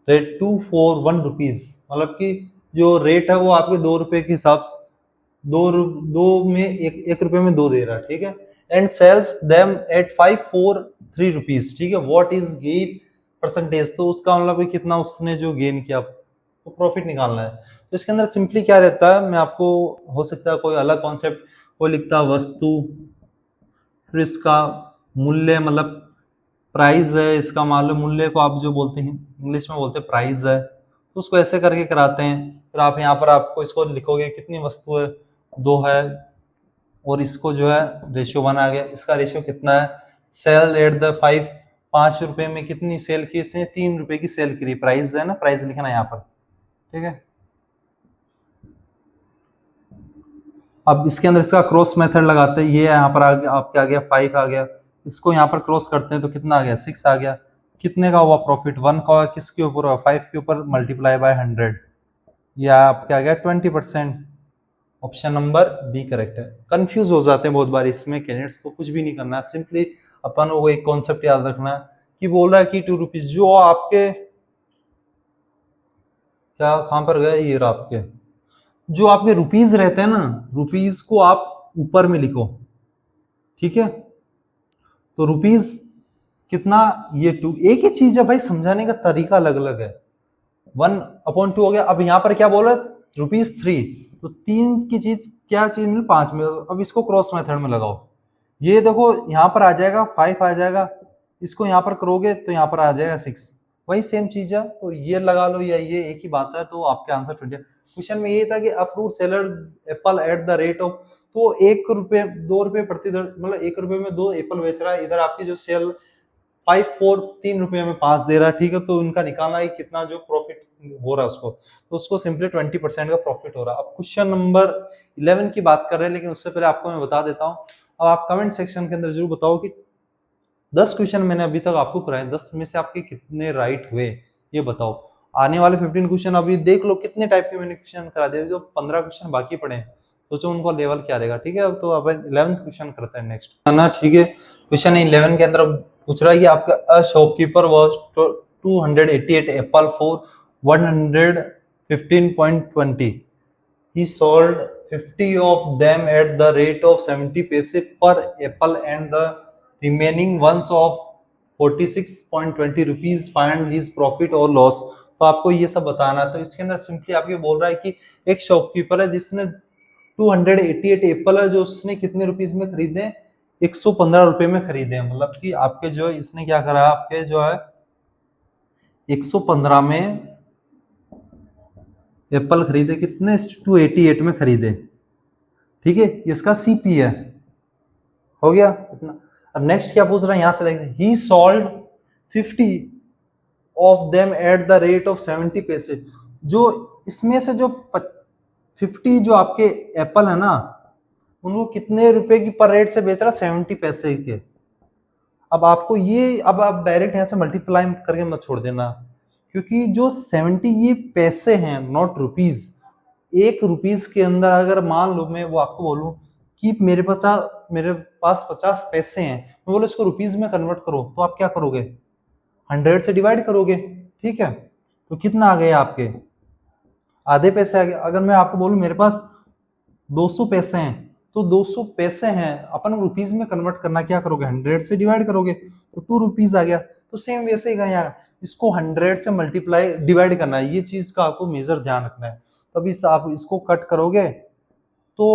rate 2 for 1 rupees, मतलब कि जो रेट है वो आपके 2 रुपए के हिसाब से, दो में एक रुपए में दो दे रहा है, ठीक है, and sells them at 5 for 3 rupees, ठीक है, व्हाट इज गेन परसेंटेज, तो उसका मतलब है कितना उसने जो गेन किया, तो प्रॉफिट निकालना है। तो इसके अंदर सिंपली क्या रहता है, मैं आपको, हो सकता है कोई अलग कॉन्सेप्ट, कोई लिखता है वस्तु, फिर इसका मूल्य, मतलब प्राइस है, इसका मालूम मूल्य को आप जो बोलते हैं इंग्लिश में बोलते हैं प्राइस है, तो उसको ऐसे करके कराते हैं। फिर आप यहाँ पर आपको इसको लिखोगे कितनी वस्तु है, 2 है, और इसको जो है रेशियो 1 आ गया, इसका रेशियो कितना है, सेल एट द 5 रुपए में कितनी सेल की, इसने 3 रुपए की सेल करी, प्राइस है ना, प्राइस लिखना है यहाँ पर, ठीक है। अब इसके अंदर इसका क्रॉस मेथड लगाते हैं, ये यहाँ पर आपके आ गया 5 आ गया, इसको यहाँ पर क्रॉस करते हैं तो कितना आ गया 6 आ गया, कितने का हुआ प्रॉफिट, 1 का हुआ, किसके ऊपर हुआ 5 के ऊपर, मल्टीप्लाई बाय 100, या आपके आ गया 20%। ऑप्शन नंबर बी करेक्ट है। कंफ्यूज हो जाते हैं बहुत बार इसमें कैंडिडेट्स, तो कुछ भी नहीं करना है, सिंपली अपन को एक कॉन्सेप्ट याद रखना है कि बोल रहा है कि 2 रुपीज, जो आपके क्या कहां पर गए, ये रहा आपके, जो आपके रुपीज रहते हैं ना, रुपीज को आप ऊपर में लिखो, ठीक है, तो रुपीज कितना, ये 2, एक ही चीज है भाई, समझाने का तरीका अलग अलग है, 1/2 हो गया। अब यहाँ पर क्या बोला, ₹3, तो 3 की चीज क्या चीज मिली 5 में, अब इसको क्रॉस मेथड में लगाओ, ये देखो यहाँ पर आ जाएगा 5 आ जाएगा, इसको यहाँ पर करोगे तो यहाँ पर आ जाएगा 6, वही सेम चीज है, तो ये लगा लो या ये एक ही बात है, तो आपके आंसर 20। क्वेश्चन में ये था कि a fruit seller Apple at the rate of, तो 1 रुपए 2 रुपए प्रति मतलब 1 रुपए में 2 एप्पल बेच रहा है, इधर आपकी जो सेल 3 रुपए में 5 दे रहा है, ठीक है, तो इनका निकालना है कितना जो प्रॉफिट हो रहा है उसको, तो उसको सिंपली 20% का प्रॉफिट हो रहा है। अब क्वेश्चन नंबर 11 की बात कर रहे हैं, लेकिन उससे पहले आपको मैं बता देता हूँ, अब आप कमेंट सेक्शन के अंदर जरूर बताओ कि 10 क्वेश्चन मैंने अभी तक आपको कराए, 10 में से आपके कितने राइट हुए, ये बताओ। आने वाले 15 क्वेश्चन अभी देख लो कितने टाइप के मैंने क्वेश्चन करा दिए, जो 15 क्वेश्चन बाकी पड़े हैं, सोचो उनका लेवल क्या रहेगा, ठीक है। अब तो अब 11th क्वेश्चन करते हैं नेक्स्ट, है ना, ठीक है। क्वेश्चन 11 के अंदर पूछ रहा है कि आपका a shopkeeper was 288 Apple for 115.20, he sold 50 of them at the rate of 70 paise per apple and the remaining ones of 46.20 rupees, find his profit or loss। तो आपको ये सब बताना है, तो इसके अंदर सिंपली आपको बोल रहा है कि एक शॉपकीपर है जिसने 288 एप्पल है, जो उसने कितने रुपीस में खरीदे, 115 रुपए में खरीदे, मतलब कि आपके जो इसने क्या करा, आपके जो है 115 में एप्पल खरीदे, कितने 288 में खरीदे, ठीक है, इसका सीपी है, हो गया इतना। अब नेक्स्ट क्या पूछ रहा है, यहां से देखते हैं, ही sold 50 of them at the rate of 70 पैसे, जो इसमें से जो 50 जो आपके एप्पल है ना, उनको कितने रुपए की पर रेट से बेच रहा, 70 पैसे के। अब आपको ये, अब आप डायरेक्ट यहां से मल्टीप्लाई करके मत छोड़ देना, क्योंकि जो 70 ये पैसे हैं, नॉट रुपीज, 1 रुपीज के अंदर अगर मान लो मैं वो आपको बोलूं कि मेरे पास 50 पैसे हैं, मैं बोलो इसको रुपीज में कन्वर्ट करो, तो आप क्या करोगे, 100 से डिवाइड करोगे, ठीक है, तो कितना आ गया आपके, आधे पैसे आ गए। अगर मैं आपको बोलूं मेरे पास 200 पैसे हैं, तो 200 पैसे हैं, अपन रुपीज में कन्वर्ट करना, क्या करोगे, 100 से डिवाइड करोगे, तो 2 रुपीज आ गया। तो सेम वैसे ही करें, इसको 100 से मल्टीप्लाई डिवाइड करना है, ये चीज का आपको मेजर ध्यान रखना है। तब आप इसको कट करोगे तो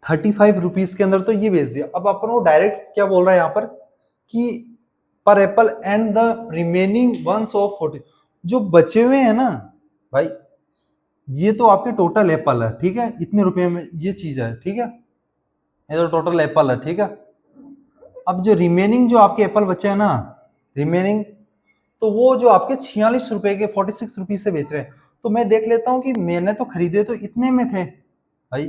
35 रुपीज के अंदर तो ये बेच दिया। अब अपन वो डायरेक्ट क्या बोल रहा है यहाँ पर कि पर Apple and the remaining ones of 40, जो बचे हुए हैं ना भाई, ये तो आपके टोटल एप्पल है, ठीक है, इतने रुपए में ये चीज है, ठीक है, ये तो टोटल एप्पल है, ठीक है। अब जो रिमेनिंग जो आपके एप्पल बचे हैं ना, रिमेनिंग, तो वो जो आपके 46 रुपए के 46 रुपीज से बेच रहे हैं। तो मैं देख लेता हूँ कि मैंने तो खरीदे तो इतने में थे भाई,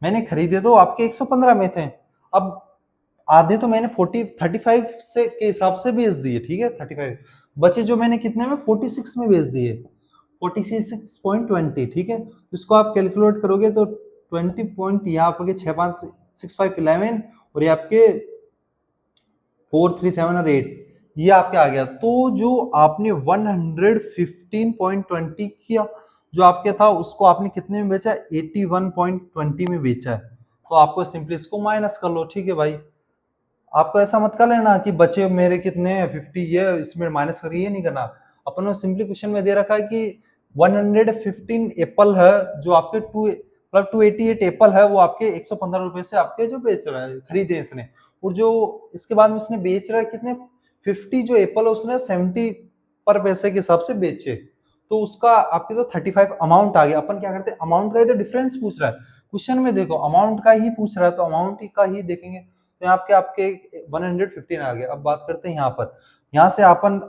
मैंने खरीदे तो आपके 115 में थे, अब आधे तो मैंने 35 से के हिसाब से बेच दिए, ठीक है, 35 बचे जो मैंने कितने में 46 में बेच दिए। 46.20, ठीक है। तो इसको आप कैलकुलेट करोगे तो 20 पॉइंट यहाँ पर 6511 और ये आपके 437 और 8 ये आपके आ गया। तो जो आपने 115.20 किया जो आपके था उसको आपने कितने में बेचा, 81.20 में बेचा है। तो आपको सिंपली इसको माइनस कर लो, ठीक है भाई। आपको ऐसा मत कर लेना कि बचे मेरे कितने 50 ये इसमें माइनस करिए, ये नहीं करना। अपन ने सिंपली क्वेश्चन में दे रखा है कि 115 एप्पल है जो आपके 288 एप्पल है वो आपके 115 रुपए से आपके जो बेच रहा है, खरीदे इसने। और जो इसके बाद में इसने बेच रहा है कितने 50 जो एप्पल है उसने 70 पर पैसे के हिसाब से बेचे, तो उसका आपके जो 35 अमाउंट आ गया। अपन क्या करते हैं, अमाउंट का ही तो डिफरेंस पूछ रहा है क्वेश्चन में, देखो अमाउंट का ही पूछ रहा है तो अमाउंट का ही देखेंगे। तो यहाँ पे आपके 115 आ गया। अब बात करते हैं यहाँ पर, यहाँ से अपन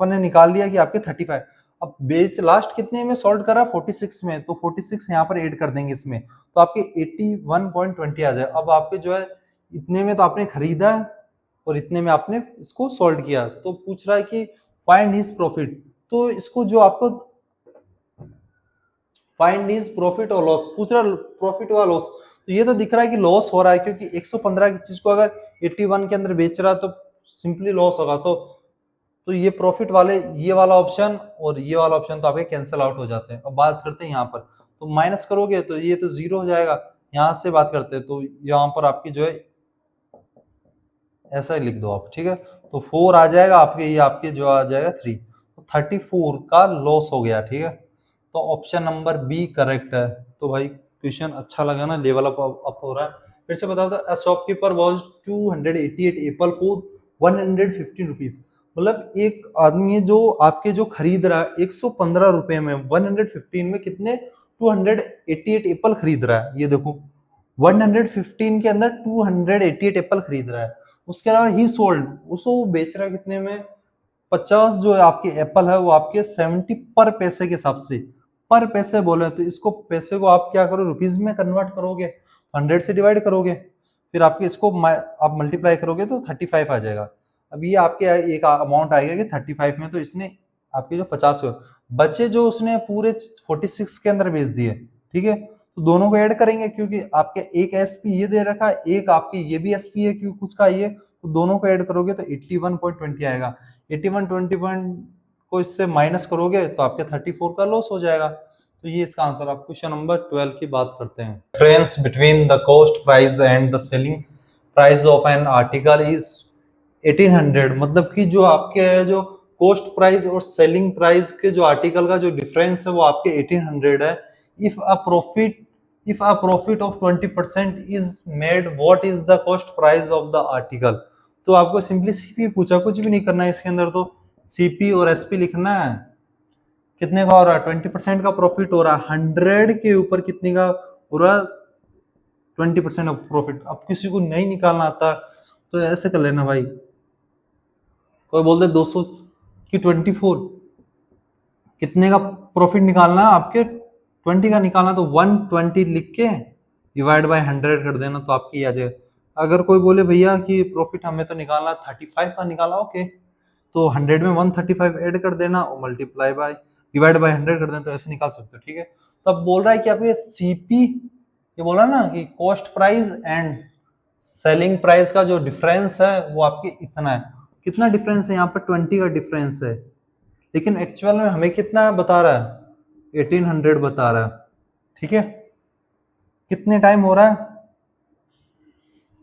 ने निकाल लिया कि आपके 35। अब बेच लास्ट कितने में सॉल्व करा 46 में, तो 46 यहाँ पर ऐड कर देंगे इसमें तो आपके 81.20 आ जाए। अब आपके जो है इतने में तो आपने खरीदा है और इतने में आपने इसको सोल्ड किया, तो पूछ रहा है कि फाइंड हिज प्रॉफिट। तो इसको जो आपको फाइंड हिज प्रॉफिट और लॉस पूछ रहा है, प्रॉफिट और लॉस, तो ये तो दिख रहा है कि लॉस हो रहा है क्योंकि 115 की चीज को अगर 81 के अंदर बेच रहा है तो सिंपली लॉस होगा। तो ये प्रॉफिट वाले ये वाला ऑप्शन और ये वाला ऑप्शन तो आपके कैंसिल आउट हो जाते हैं। अब बात करते हैं यहाँ पर, तो माइनस करोगे तो ये तो जीरो हो जाएगा। यहाँ से बात करते हैं तो यहाँ पर आपकी जो है ऐसा ही लिख दो आप, ठीक है। तो 4 आ जाएगा आपके, ये आपके जो आ जाएगा 3, तो 34 का लॉस हो गया, ठीक है। तो ऑप्शन नंबर बी करेक्ट है। तो भाई क्वेश्चन अच्छा लगा ना, लेवल अप हो रहा है। फिर से बता दो, a shopkeeper was 288 Apple for 115 rupees. मतलब एक आदमी है जो आपके जो खरीद रहा है 115 रुपए में, 115 में कितने 288 एप्पल खरीद रहा है। ये देखो 115 के अंदर 288 एप्पल खरीद रहा है। उसके अलावा ही सोल्ड, उसको बेच रहा है कितने में 50 जो आपके एप्पल है वो आपके 70 पर पैसे के हिसाब से, पर पैसे बोले तो इसको पैसे को आप क्या करो रुपीज में कन्वर्ट करोगे, 100 से डिवाइड करोगे, फिर आपके इसको आप मल्टीप्लाई करोगे तो 35 आ जाएगा। अब ये आपके एक अमाउंट आएगा कि 35 में तो इसने आपके जो 50 बच्चे जो उसने पूरे 46 के अंदर बेच दिए, ठीक है। तो दोनों को ऐड करेंगे क्योंकि आपके एक एसपी ये दे रखा है, एक आपके ये भी एसपी है क्योंकि कुछ का ये, तो दोनों को ऐड करोगे तो 81.20 आएगा। 81.20 को इससे माइनस करोगे तो आपके 34 का लॉस हो जाएगा। तो ये इसका आंसर। आप क्वेश्चन नंबर 12 की बात करते हैं। Difference between the cost price and the selling price of an article is 1800। मतलब कि जो आपके जो कॉस्ट प्राइस और सेलिंग प्राइस के जो आर्टिकल का जो डिफरेंस है वो आपके 1800 है। If a profit of 20% is made, what is the cost price of the article. तो आपको सिंपली सीपी पूछा, कुछ भी नहीं करना है इसके अंदर, तो सीपी और एसपी लिखना है। कितने का हो रहा है 20% का प्रॉफिट हो रहा है, 100 के ऊपर कितने का हो रहा है 20% ऑफ प्रॉफिट। अब किसी को नहीं निकालना आता तो ऐसे कर लेना भाई, कोई बोल दे 200 की 24 कितने का प्रॉफिट निकालना है आपके 20 का निकालना, तो 120 लिख के डिवाइड बाय 100 कर देना तो आपकी आ जाएगा। अगर कोई बोले भैया कि प्रॉफिट हमें तो निकालना 35 का निकाला, ओके, तो 100 में 135 ऐड कर देना और मल्टीप्लाई बाय डिवाइड बाय 100 कर देना, तो ऐसे निकाल सकते हो, ठीक है। तो अब बोल रहा है कि आपके सीपी, ये बोला ना कि cost price and selling price का जो डिफरेंस है वो आपके इतना है। कितना डिफरेंस है यहाँ पर 20 का डिफरेंस है, लेकिन एक्चुअल में हमें कितना बता रहा है 1800 बता रहा है, ठीक है। कितने टाइम हो रहा है,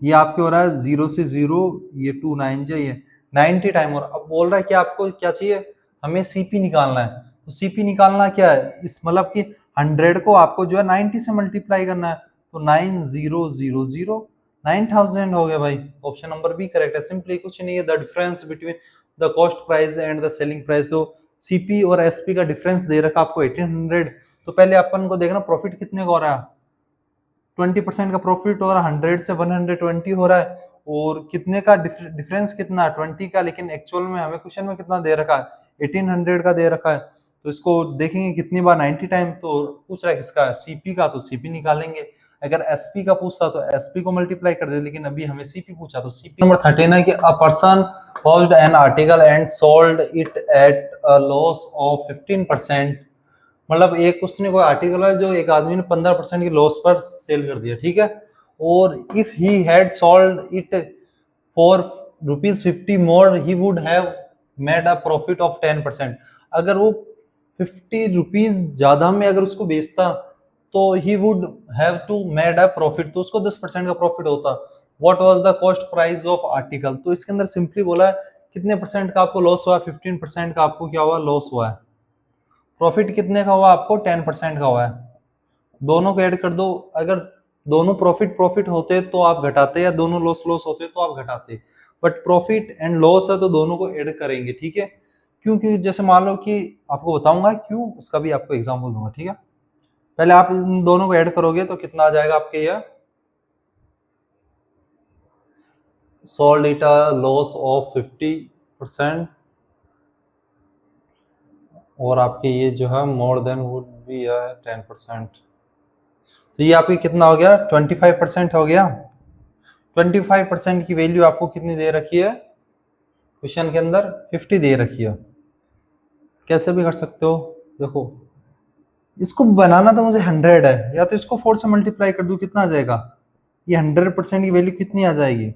ये आपके हो रहा है 0 से 0, ये 2 9 ये 90 टाइम हो रहा है। अब बोल रहा है कि आपको क्या चाहिए, हमें सीपी निकालना है। तो सीपी निकालना क्या है, इस मतलब कि 100 को आपको जो है 90 से मल्टीप्लाई करना है, तो 9000 9000 हो गया भाई। ऑप्शन नंबर बी करेक्ट है। सिंपली कुछ नहीं है, the difference between the cost price and the selling price. तो सीपी और एसपी का डिफरेंस दे रखा आपको 1800। तो पहले अपन को देखना प्रॉफिट कितने का हो रहा है, 20% का प्रॉफिट हो रहा है, 100 से 120 हो रहा है, और कितने का डिफरेंस कितना 20 का, लेकिन एक्चुअल में हमें क्वेश्चन में कितना दे रखा है 1800 का दे रखा है। तो इसको देखेंगे कितनी बार 90 टाइम, तो पूछ रहा है किसका सीपी का, तो सीपी निकालेंगे। अगर एसपी का पूछता तो एसपी को मल्टीप्लाई कर दे, लेकिन अभी हमें सीपी पूछा तो सीपी। नंबर 13 है कि a person purchased an article and sold it at a loss of 15%, मतलब एक उसने कोई आर्टिकल है जो एक आदमी ने 15% की लॉस पर सेल कर दिया, ठीक है, और if he had sold it for ₹50 more he would have made a profit of 10%। अगर वो ₹50 ज्यादा में अगर उसको बेचता तो he would have to made a profit, तो उसको 10% का प्रॉफिट होता। What was the cost price of article, तो इसके अंदर सिंपली बोला है कितने परसेंट का आपको लॉस हुआ है, 15% का आपको क्या हुआ, लॉस हुआ है। प्रॉफिट कितने का हुआ आपको, 10% का हुआ है। दोनों को ऐड कर दो, अगर दोनों प्रॉफिट प्रॉफिट होते तो आप घटाते, या दोनों लॉस लॉस होते तो आप घटाते, बट प्रॉफिट एंड लॉस है तो दोनों को ऐड करेंगे, ठीक है। क्योंकि जैसे मान लो कि आपको बताऊंगा क्यों, उसका भी आपको एग्जांपल दूंगा, ठीक है। पहले आप इन दोनों को ऐड करोगे तो कितना आ जाएगा आपके, यह sold it a loss of 50%, और आपके ये जो है मोर देन वुड बी 10%, तो ये आपकी कितना हो गया, 25% हो गया। 25% की वैल्यू आपको कितनी दे रखी है क्वेश्चन के अंदर, 50 दे रखी है। कैसे भी कर सकते हो, देखो इसको बनाना तो मुझे 100 है, या तो इसको 4 से मल्टीप्लाई कर दूं, कितना आ जाएगा, ये 100% की वैल्यू कितनी आ जाएगी,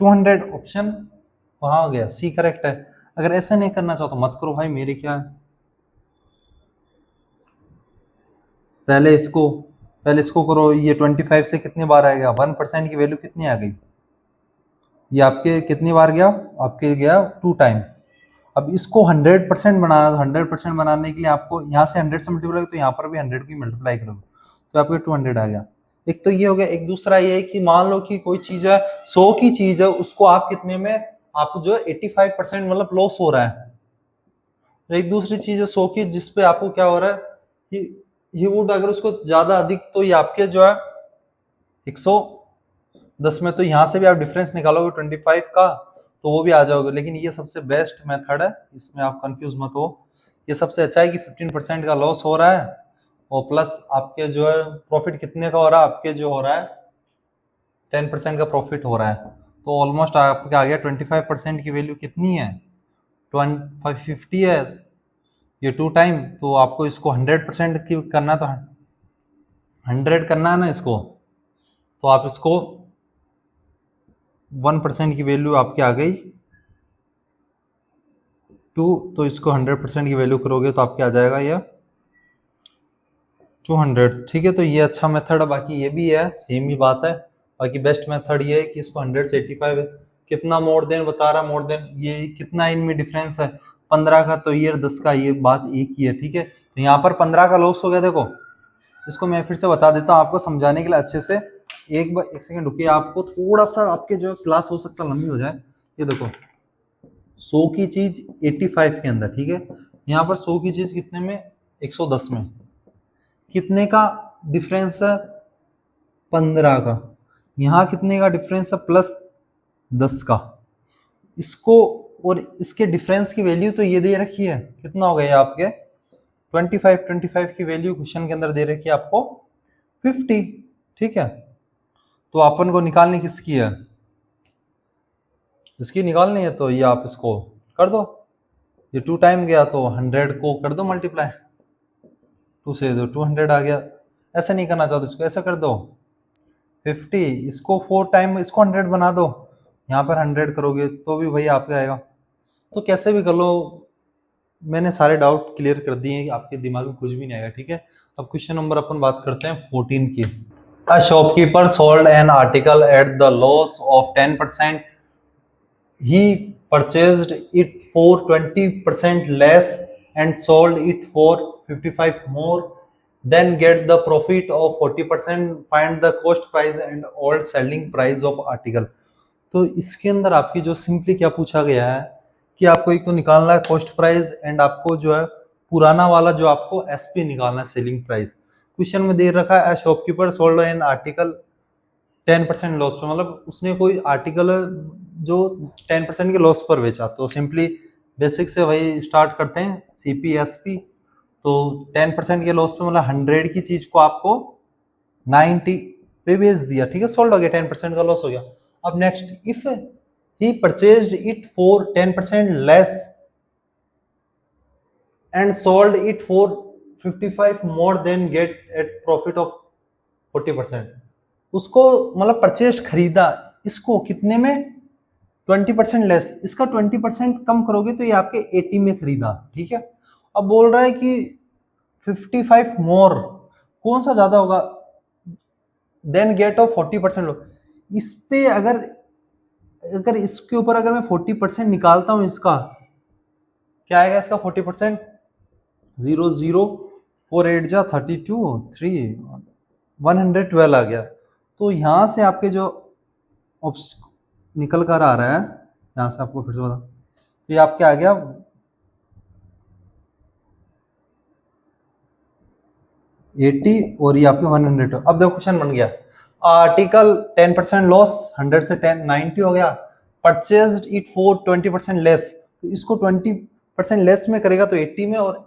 200। ऑप्शन वहां हो गया, सी करेक्ट है। अगर ऐसा नहीं करना चाहो तो मत करो भाई, मेरे क्या है। पहले इसको पहले इसको करो, ये 25 से कितनी बार आएगा, 1% की वैल्यू कितनी आ गई, ये आपके कितनी बार गया, आपके गया 2 टाइम। अब इसको 100% बनाना, तो 100% बनाने के लिए आपको यहाँ से 100 से मल्टीप्लाई, तो यहाँ पर भी 100 की मल्टीप्लाई करोगे तो आपके 200 आ गया। एक तो ये हो गया, एक दूसरा ये है कि मान लो कि कोई चीज है 100 की चीज है, उसको आप कितने में, आपको जो 85% मतलब लॉस हो रहा है। एक दूसरी चीज है 100 की जिसपे आपको क्या हो रहा है कि ही वुड, अगर उसको ज्यादा अधिक, तो ये आपके जो है 110 में, तो यहाँ से भी आप डिफरेंस निकालोगे 25 का, तो वो भी आ जाओगे। लेकिन ये सबसे बेस्ट मेथड है, इसमें आप कंफ्यूज मत हो। ये सबसे अच्छा है कि 15% का लॉस हो रहा है, और प्लस आपके जो है प्रॉफिट कितने का हो रहा है, आपके जो हो रहा है 10% का प्रॉफिट हो रहा है। तो ऑलमोस्ट आपके आ गया 25% की वैल्यू कितनी है, 550 है, ये 2 टाइम, तो आपको इसको 100% की करना, तो 100 करना है ना इसको, तो आप इसको 1% की वैल्यू आपकी आ गई 2, तो इसको 100% की वैल्यू करोगे तो आपके आ जाएगा ये 200, ठीक है। तो ये अच्छा मेथड है, बाकी ये भी है, सेम ही बात है। बाकी बेस्ट मेथड ये है कि इसको 100 से 85 कितना मोर देन बता रहा, मोर देन ये कितना इनमें डिफरेंस है, 15 का, तो ये 10 का, ये बात एक ही है, ठीक है। तो यहाँ पर 15 का लॉस हो गया, देखो इसको मैं फिर से बता देता हूँ आपको समझाने के लिए अच्छे से। एक सेकंड रुकिए, आपको थोड़ा सा आपके जो क्लास हो सकता है लंबी हो जाए। ये देखो 100 की चीज 85 के अंदर, ठीक है, यहाँ पर 100 की चीज कितने में, 110 में, कितने का डिफरेंस है, 15 का, यहाँ कितने का डिफरेंस है, +10 का। इसको और इसके डिफरेंस की वैल्यू तो ये दे रखी है, कितना हो गया आपके 25 की वैल्यू क्वेश्चन के अंदर दे रखी है आपको 50, ठीक है। तो अपन को निकालनी किसकी है, इसकी निकालनी है, तो ये आप इसको कर दो, ये 2 टाइम गया तो 100 को कर दो मल्टीप्लाई, 2 से दो 200 आ गया। ऐसा नहीं करना चाहो तो इसको ऐसा कर दो 50, इसको 4 टाइम, इसको 100 बना दो, यहाँ पर 100 करोगे तो भी वही आपका आएगा। तो कैसे भी कर लो, मैंने सारे डाउट क्लियर कर दिए हैं कि आपके दिमाग में कुछ भी नहीं आएगा, ठीक है। अब क्वेश्चन नंबर अपन बात करते हैं 14 की। A shopkeeper sold an article at the loss of 10%, he purchased it for 20% less and sold it for 55 more, then get the profit of 40%, find the cost price and old selling price of article। तो इसके अंदर आपकी जो simply क्या पूछा गया है कि आपको एक तो निकालना है कॉस्ट प्राइस, एंड आपको जो है पुराना वाला जो आपको एसपी निकालना है, सेलिंग प्राइस। क्वेश्चन में दे रखा है shopkeeper sold an article 10% loss पे, मतलब उसने कोई आर्टिकल जो 10% के लॉस पर बेचा। तो सिंपली बेसिक से वही स्टार्ट करते हैं, सीपीएसपी। तो 10% के लॉस पे मतलब 100 की चीज को आपको 90 पे बेच दिया, ठीक है, सोल्ड हो गया, 10% का लॉस हो गया। अब next, if he purchased it for 10% less and sold it for 55 more than get at profit of 40%। उसको मतलब परचेज खरीदा इसको कितने में, 20% लेस, इसका 20% कम करोगे तो ये आपके 80 में खरीदा, ठीक है। अब बोल रहा है कि 55 मोर, कौन सा ज्यादा होगा, देन गेट ऑफ 40% लो। इस पे अगर अगर इसके ऊपर अगर मैं 40% निकालता हूं, इसका क्या आएगा, इसका 40%, 0 0 4 8 जा 32 3 112 आ गया। तो यहां से आपके जो निकल कर आ रहा है, यहां से आपको फिर से बता, तो ये आपके आ गया 80 और ये आपके 100। अब देखो क्वेश्चन बन गया, आर्टिकल 10% लॉस, 100 से 10 90 हो गया, परचेज्ड इट फॉर 20% लेस, तो इसको 20% लेस में करेगा तो 80 में, और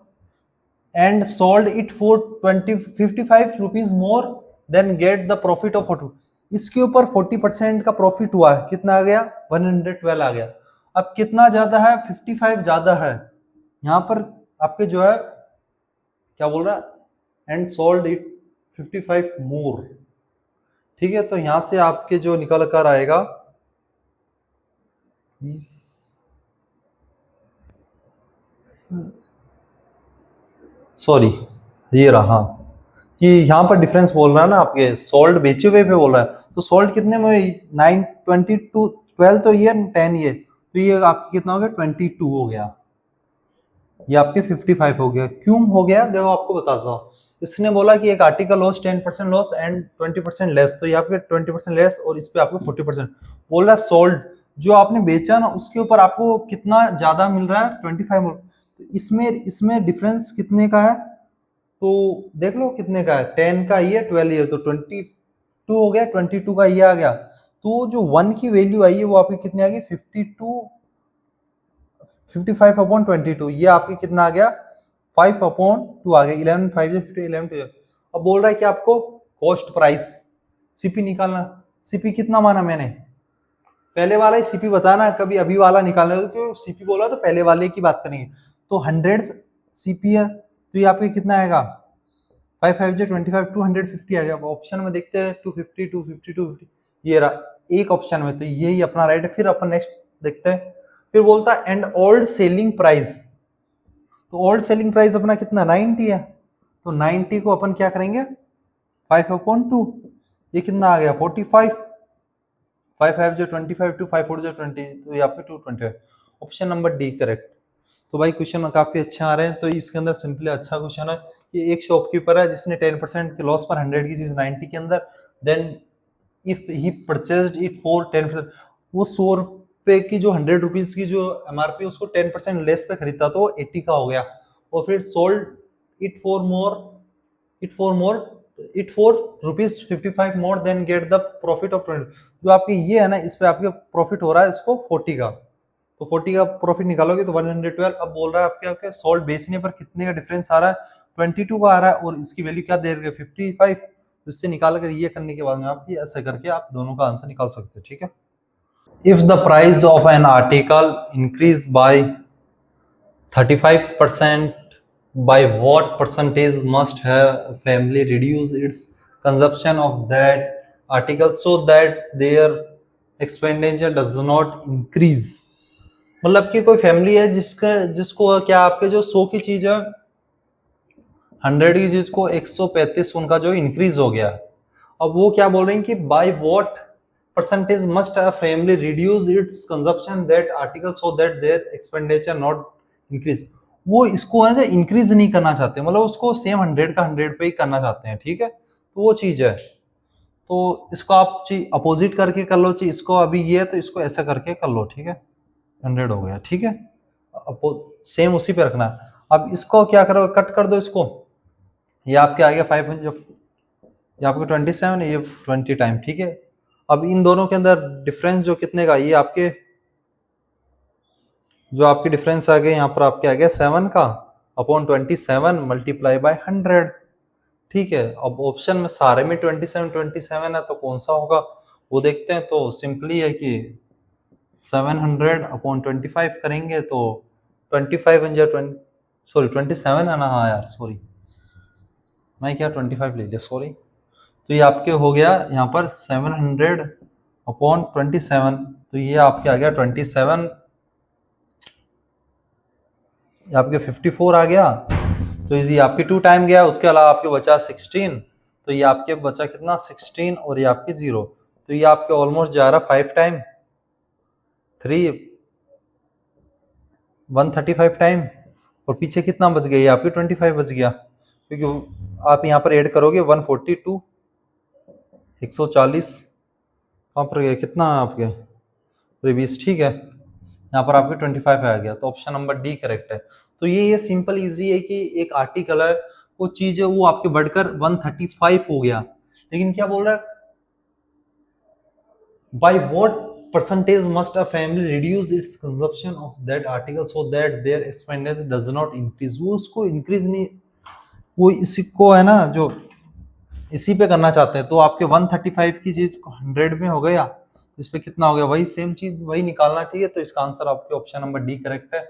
and sold it for 55 rupees more then get the profit of 40। इसके ऊपर 40% का प्रॉफिट हुआ है, कितना आ गया, 112 आ गया। अब कितना ज्यादा है, 55 ज्यादा है, यहां पर आपके जो है क्या बोल रहा है, एंड सोल्ड इट 55 मोर, ठीक है। तो यहां से आपके जो निकल कर आएगा 20, सॉरी ये रहा, कि यहाँ पर डिफरेंस बोल रहा है ना, आपके सोल्ड बेचे हुए पे बोल रहा है, तो सोल्ड कितने में, 9 22 12 तो ये 10 ये, तो ये आपके कितना हो गया, 22 हो गया, ये आपके 55 हो गया। क्यों हो गया देखो आपको बताता हूँ। इसने बोला कि एक article loss 10% loss and 20% less, तो ये आपके 20% लेस और इस पे आपको 40%। बोल रहा है सोल्ड, जो आपने बेचा ना उसके ऊपर आपको कितना ज्यादा मिल रहा है, 25 मोर। तो इसमें इसमें डिफरेंस कितने का है, तो देख लो कितने का है, 10 का ये 12 ये, तो 22 हो गया, 22 का ये आ गया। तो जो 1 की वैल्यू आई है वो आपकी कितनी आ गई, 55/22, ये आपके कितना आ गया, 5/2 आ गया, 11 5 50 11 2। अब बोल रहा है कि आपको कॉस्ट प्राइस सीपी निकालना। सीपी कितना माना मैंने, पहले वाला ही सीपी बताना, कभी अभी वाला निकालना है, तो सीपी बोला तो पहले वाले की बात करेंगे। तो 100 सीपी है, तो ये आपके कितना आएगा, 5 5 जो 25 250 आ गया। ऑप्शन में देखते हैं 250 250 250, ये रहा एक ऑप्शन में, तो यही अपना राइट है। फिर अपन नेक्स्ट देखते हैं, फिर बोलता है एंड ओल्ड सेलिंग प्राइस, तो ओल्ड सेलिंग प्राइस अपना कितना 90 है, तो 90 को अपन क्या करेंगे 5/2, ये कितना आ गया 45, 5 5 जो 25 2 5 4 जो 20, तो ये आपके 225, ऑप्शन नंबर डी करेक्ट। तो भाई क्वेश्चन काफी अच्छे आ रहे हैं। तो इसके अंदर सिंपली अच्छा क्वेश्चन है कि एक शॉपकीपर है जिसने 10% के लॉस पर 100 की चीज 90 के अंदर, then if he purchased it for 10%, वो 100 रुपए की जो 100 रुपीज की जो एमआरपी उसको 10% लेस पे खरीदता तो 80 का हो गया, और फिर sold it for more it for more it for rupees 55 more then get the profit of 20। जो आपके ये है ना, इस पे आपके प्रॉफिट हो रहा है इसको 40 का, तो 40 का प्रॉफिट निकालोगे तो 112। अब बोल रहा है आपके आपके सोल्ड बेचने पर कितने का डिफरेंस आ रहा है, 22 का आ रहा है, और इसकी वैल्यू क्या दे रहे हैं 55, तो इससे निकाल कर ये करने के बाद में आप ये ऐसे करके आप दोनों का आंसर निकाल सकते हो, ठीक है। If the price of an article increase by 35%, by what percentage must have family reduce its consumption of that article so that their expenditure does not increase। मतलब कि कोई फैमिली है जिसको क्या आपके जो 100 की चीज है 100 की चीज को 135 उनका जो इंक्रीज हो गया। अब वो क्या बोल रहे हैं कि by what percentage must a family reduce it's consumption that article so that there expenditure not increase. वो इसको है ना इंक्रीज नहीं करना चाहते, मतलब उसको सेम 100 का 100 पे ही करना चाहते हैं, ठीक है। तो वो चीज है, तो इसको आप अपोजिट करके कर लो, इसको अभी ये है तो इसको ऐसा करके कर लो, ठीक है। 100 हो गया, ठीक है। सेम उसी पे रखना है। अब इसको क्या करो, कट कर दो इसको, ये आपके आ गया 5, ये आपके 27, ये 20 टाइम, ठीक है। अब इन दोनों के अंदर डिफरेंस जो कितने का, ये आपके जो आपके डिफरेंस आ गए यहाँ पर आपके आ गया 7 का अपॉन 27 मल्टीप्लाई बाय 100, ठीक है। अब ऑप्शन में सारे में 27 है, तो कौन सा होगा वो देखते हैं। तो सिंपली है कि 700 अपॉन 25 करेंगे तो 25 20 सॉरी 27 है ना, हाँ यार सॉरी, मैं क्या 25 ले लिया, सॉरी। तो ये आपके हो गया यहाँ पर 700/27, तो ये आपके आ गया 27, ये आपके 54 आ गया। तो ये आपके 2 टाइम गया, उसके अलावा आपके बचा 16, तो ये आपके बचा कितना 16 और ये आपके 0, तो ये आपके ऑलमोस्ट जा रहा 5 टाइम 3 135 टाइम, और पीछे कितना बच गया, ये आपके 25 बच गया, क्योंकि आप यहाँ पर ऐड करोगे 142 140, कहाँ पर गया, कितना आपके 20, ठीक है, यहाँ पर आपके 25 आ गया, तो ऑप्शन नंबर डी करेक्ट है। तो ये सिंपल इजी है कि एक आर्टिकल है, वो चीज है वो आपके बढ़कर 135 हो गया, लेकिन क्या बोल रहा है, by what percentage must a family reduce its consumption of that article so that their expenditure does not increase, वो उसको increase नहीं, वो इसी को है ना जो इसी पे करना चाहते हैं, तो आपके 135 की चीज 100 में हो गया, इस पे कितना हो गया, वही सेम चीज वही निकालना, ठीक है, तो इसका आंसर आपके ऑप्शन नंबर डी करेक्ट है।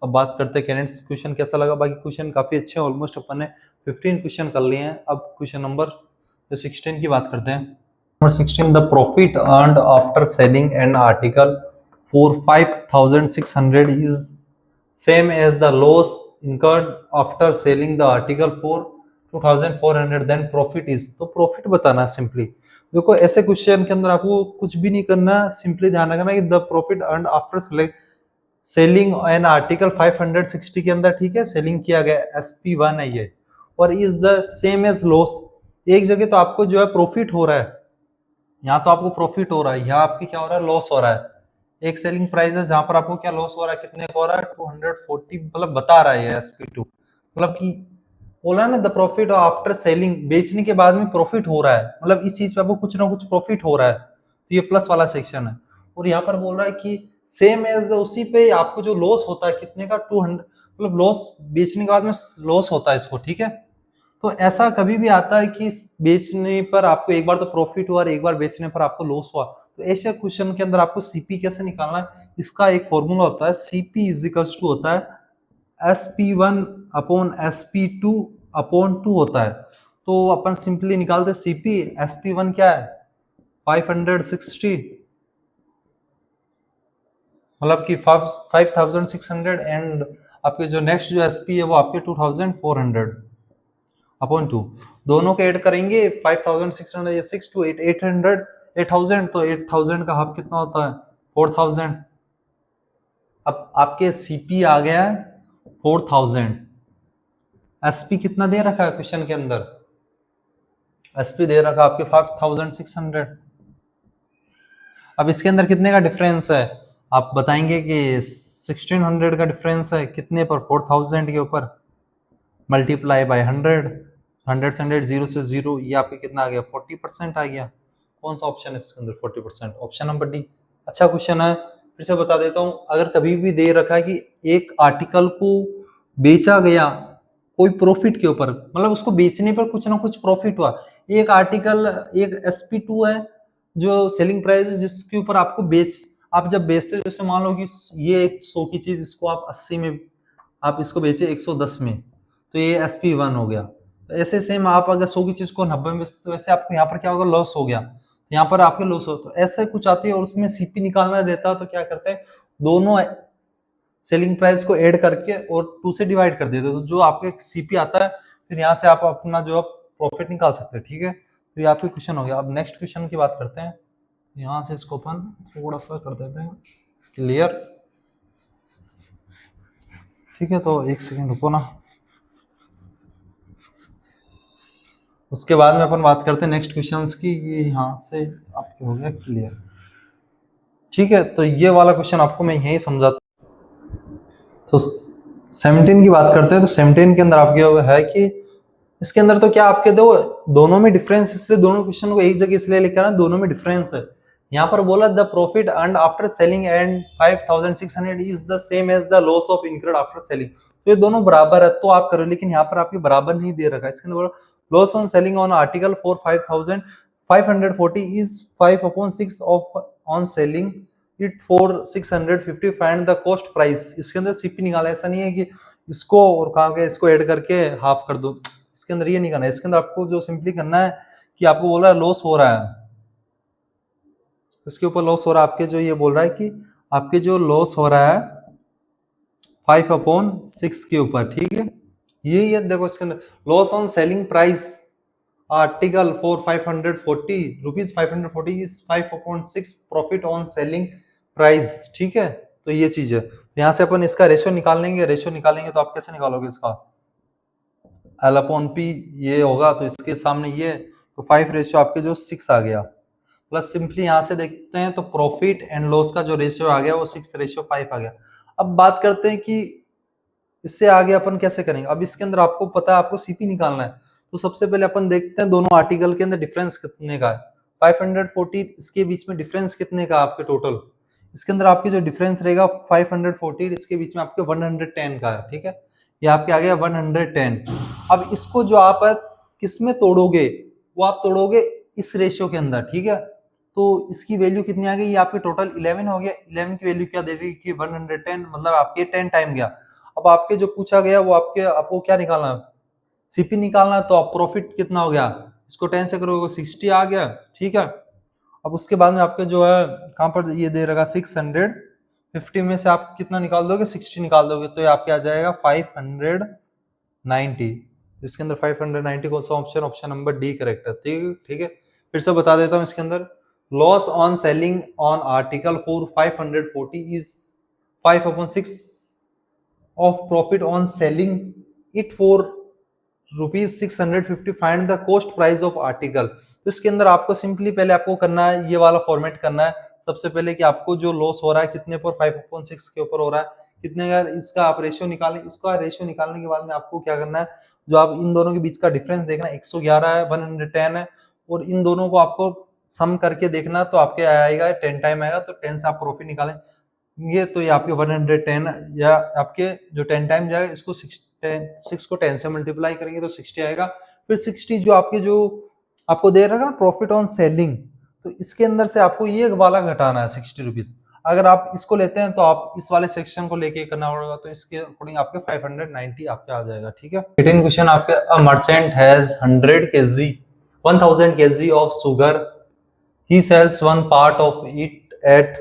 अब बात करते हैं कैंडिडेट्स क्वेश्चन कैसा लगा, बाकी क्वेश्चन काफी अच्छे हैं, ऑलमोस्ट अपन ने 15 क्वेश्चन कर लिए हैं। अब क्वेश्चन नंबर 16 की बात करते हैं। Number 16, the profit earned after selling an article for 5600 is same as the loss incurred after selling the article for 2400, then profit is, तो प्रॉफिट बताना है सिंपली। देखो ऐसे क्वेश्चन के अंदर आपको कुछ भी नहीं करना, सिंपली ध्यान रखना कि the profit earned after selling an article 560 के अंदर, ठीक है, सेलिंग किया गया SP1 है ये, और is the same as loss, एक जगह तो आपको जो है प्रॉफिट हो रहा है, यहाँ तो आपको प्रॉफिट हो रहा है, यहाँ आपकी क्या हो रहा है, लॉस हो रहा है। एक सेलिंग प्राइस है जहां पर आपको क्या लॉस हो रहा है, कितने का हो रहा है, 240, मतलब बता रहा है SP2, मतलब कि बोला है ना द प्रॉफिट आफ्टर सेलिंग, बेचने के बाद में प्रॉफिट हो रहा है, मतलब इस चीज पे आपको कुछ ना कुछ प्रॉफिट हो रहा है, तो ये प्लस वाला सेक्शन है। और यहाँ पर बोल रहा है कि सेम एज द, उसी पे आपको जो लॉस होता है कितने का 200, मतलब लॉस बेचने के बाद में लॉस होता है इसको, ठीक है। तो ऐसा कभी भी आता है कि बेचने पर आपको एक बार तो प्रॉफिट हुआ और एक बार बेचने पर आपको लॉस हुआ, तो ऐसे क्वेश्चन के अंदर आपको सीपी कैसे निकालना है, इसका एक फॉर्मूला होता है, सीपी इज इक्वल्स टू होता है SP1/SP2/2 होता है। तो अपन सिंपली निकालते सीपी, SP1 क्या है 560, मतलब कि 5600, एंड आपके जो नेक्स्ट जो एसपी है वो आपके 2400/2, दोनों के ऐड करेंगे 5600 या 6 to 8 800 8000, तो 8000 का हाफ कितना होता है 4000। अब आपके सीपी आ गया है 4000, एसपी कितना दे रखा है क्वेश्चन के अंदर, एसपी दे रखा आपके 5600। अब इसके अंदर कितने का डिफरेंस है, आप बताएंगे कि 1600 का डिफरेंस है, कितने पर 4000 के ऊपर, मल्टीप्लाई बाय 100, 100 से 100, 0 से 0, ये आपके कितना आ गया 40% आ गया। कौन सा ऑप्शन है इसके अंदर 40%, ऑप्शन नंबर डी। अच्छा क्वेश्चन है, फिर से बता देता हूँ, अगर कभी भी दे रखा है कि एक आर्टिकल को बेचा गया कोई प्रॉफिट के ऊपर, मतलब उसको बेचने पर कुछ ना कुछ प्रॉफिट हुआ, एक आर्टिकल एक SP2 है जो सेलिंग प्राइस है जिसके ऊपर आपको आप जब बेचते हो, जैसे मान लो कि ये 100 की चीज इसको आप 80 में आप इसको बेचे 110 में, तो ये SP1 हो गया। तो ऐसे सेम आप अगर 100 की चीज को 90 में बेचते तो वैसे आपको यहाँ पर क्या होगा, लॉस हो गया, यहाँ पर आपके लॉस हो, तो ऐसा कुछ आती है और उसमें सीपी निकालना रहता है, तो क्या करते हैं दोनों सेलिंग प्राइस को ऐड करके और 2 से डिवाइड कर देते, तो जो आपके सीपी आता है फिर यहाँ से आप अपना जो प्रॉफिट निकाल सकते हैं, ठीक है। तो ये आपके क्वेश्चन हो गया। अब नेक्स्ट क्वेश्चन की बात करते हैं, यहाँ से इसको अपन थोड़ा सा कर देते हैं क्लियर, ठीक है, तो एक सेकंड रुको ना, उसके बाद में अपन बात करते हैं नेक्स्ट क्वेश्चंस की, ये यहाँ से आपके हो गया क्लियर, ठीक है। तो ये वाला क्वेश्चन आपको मैं यही समझाता हूँ। तो 17 की बात करते हैं, तो 17 के अंदर आपके है कि इसके अंदर तो क्या आपके दो दोनों में डिफरेंस, इसलिए दोनों क्वेश्चन को एक जगह इसलिए लिखा है दोनों में डिफरेंस है। यहाँ पर बोला the profit earned after selling and 5600 is the same as the loss of incurred after selling, तो ये दोनों बराबर है तो आप करो, लेकिन यहाँ पर आपके बराबर नहीं दे रखा है। इसके अंदर बोला loss on selling on article for 5540 is 5/6 of on selling it for 650, find the cost price. इसके अंदर सीपी निकाला, ऐसा नहीं है कि इसको और कहा गया इसको ऐड करके हाफ कर दो। इसके अंदर ये नहीं करना है, इसके अंदर आपको जो सिंपली करना है कि आपको बोल रहा है लॉस हो रहा है, इसके ऊपर लॉस हो रहा है आपके, जो ये बोल रहा है कि आपके जो लॉस हो रहा है 5/6 के ऊपर, ठीक है। ये देखो इसके अंदर loss on selling price article for 540 rupees 540 is 5/6 profit on selling price, ठीक है। तो ये चीज है, तो यहाँ से अपन इसका रेशियो निकालेंगे, रेशियो निकालेंगे तो आप कैसे निकालोगे इसका, L/P ये होगा तो इसके सामने ये, तो 5 रेशियो आपके जो 6 आ गया, प्लस सिंपली यहाँ से देखते हैं तो प्रॉफिट एंड लॉस का जो रेशियो आ गया वो 6/5 आ गया। अब बात करते हैं कि इससे आगे अपन कैसे करेंगे। अब इसके अंदर आपको पता है आपको सीपी निकालना है, तो सबसे पहले अपन देखते हैं दोनों आर्टिकल के अंदर डिफरेंस कितने का है। 540 इसके बीच में डिफरेंस कितने का आपके टोटल, इसके अंदर आपके जो डिफरेंस रहेगा 540 इसके बीच में आपके 110 का है, ठीक है। ये आपके आ गया 110। अब इसको जो आप किस में तोड़ोगे, वो आप तोड़ोगे इस रेशियो के अंदर, ठीक है। तो इसकी वैल्यू कितनी आ गई, ये आपके टोटल 11 हो गया। 11 की वैल्यू क्या दे रही है, 110, मतलब आपके 10 टाइम गया। अब आपके जो पूछा गया वो आपको क्या निकालना है, सीपी निकालना है, तो आप प्रॉफिट कितना हो गया, इसको 10 से करोगे 60 आ गया, ठीक है। अब उसके बाद में आपके जो है कहां पर ये दे रखा 650 में से आप कितना निकाल दोगे, 60 निकाल दोगे, तो ये आपके आ जाएगा 590। इसके अंदर 590 कौन सा option, option number D correct है, ठीक है। फिर से बता देता हूँ इसके अंदर loss on selling on article for 540 is 5/6 of profit on selling it for ₹650, find the cost price of article। तो इसके अंदर आपको सिंपली पहले आपको करना है ये वाला फॉर्मेट करना है। सबसे पहले कि आपको जो लॉस हो रहा है कितने पर, 5/6 के ऊपर हो रहा है, कितने का, इसका आप रेशियो निकालें। इसका रेशियो निकालने के बाद में आपको क्या करना है, जो आप इन दोनों के बीच का डिफरेंस देखना, 111 है 110 है, और इन दोनों को आपको सम करके देखना, तो आपके आएगा 10 टाइम आएगा, तो 10 से आप प्रॉफिट निकालें ये, तो ये आपके 110 या आपके जो 10 टाइम जाएगा, इसको 6 को 10 से मल्टीप्लाई करेंगे तो 60 आएगा। फिर 60 जो आपके जो आपको दे रहा है ना प्रॉफिट ऑन सेलिंग, तो इसके अंदर से आपको ये वाला घटाना है 60 रुपीज। अगर आप इसको लेते हैं तो आप इस वाले सेक्शन को लेके करना पड़ेगा, तो इसके अकॉर्डिंग आपके 590 आपके आ जाएगा, ठीक है। 18 क्वेश्चन आपके, a merchant has 100 KG 1000 KG of sugar, he sells one part of it at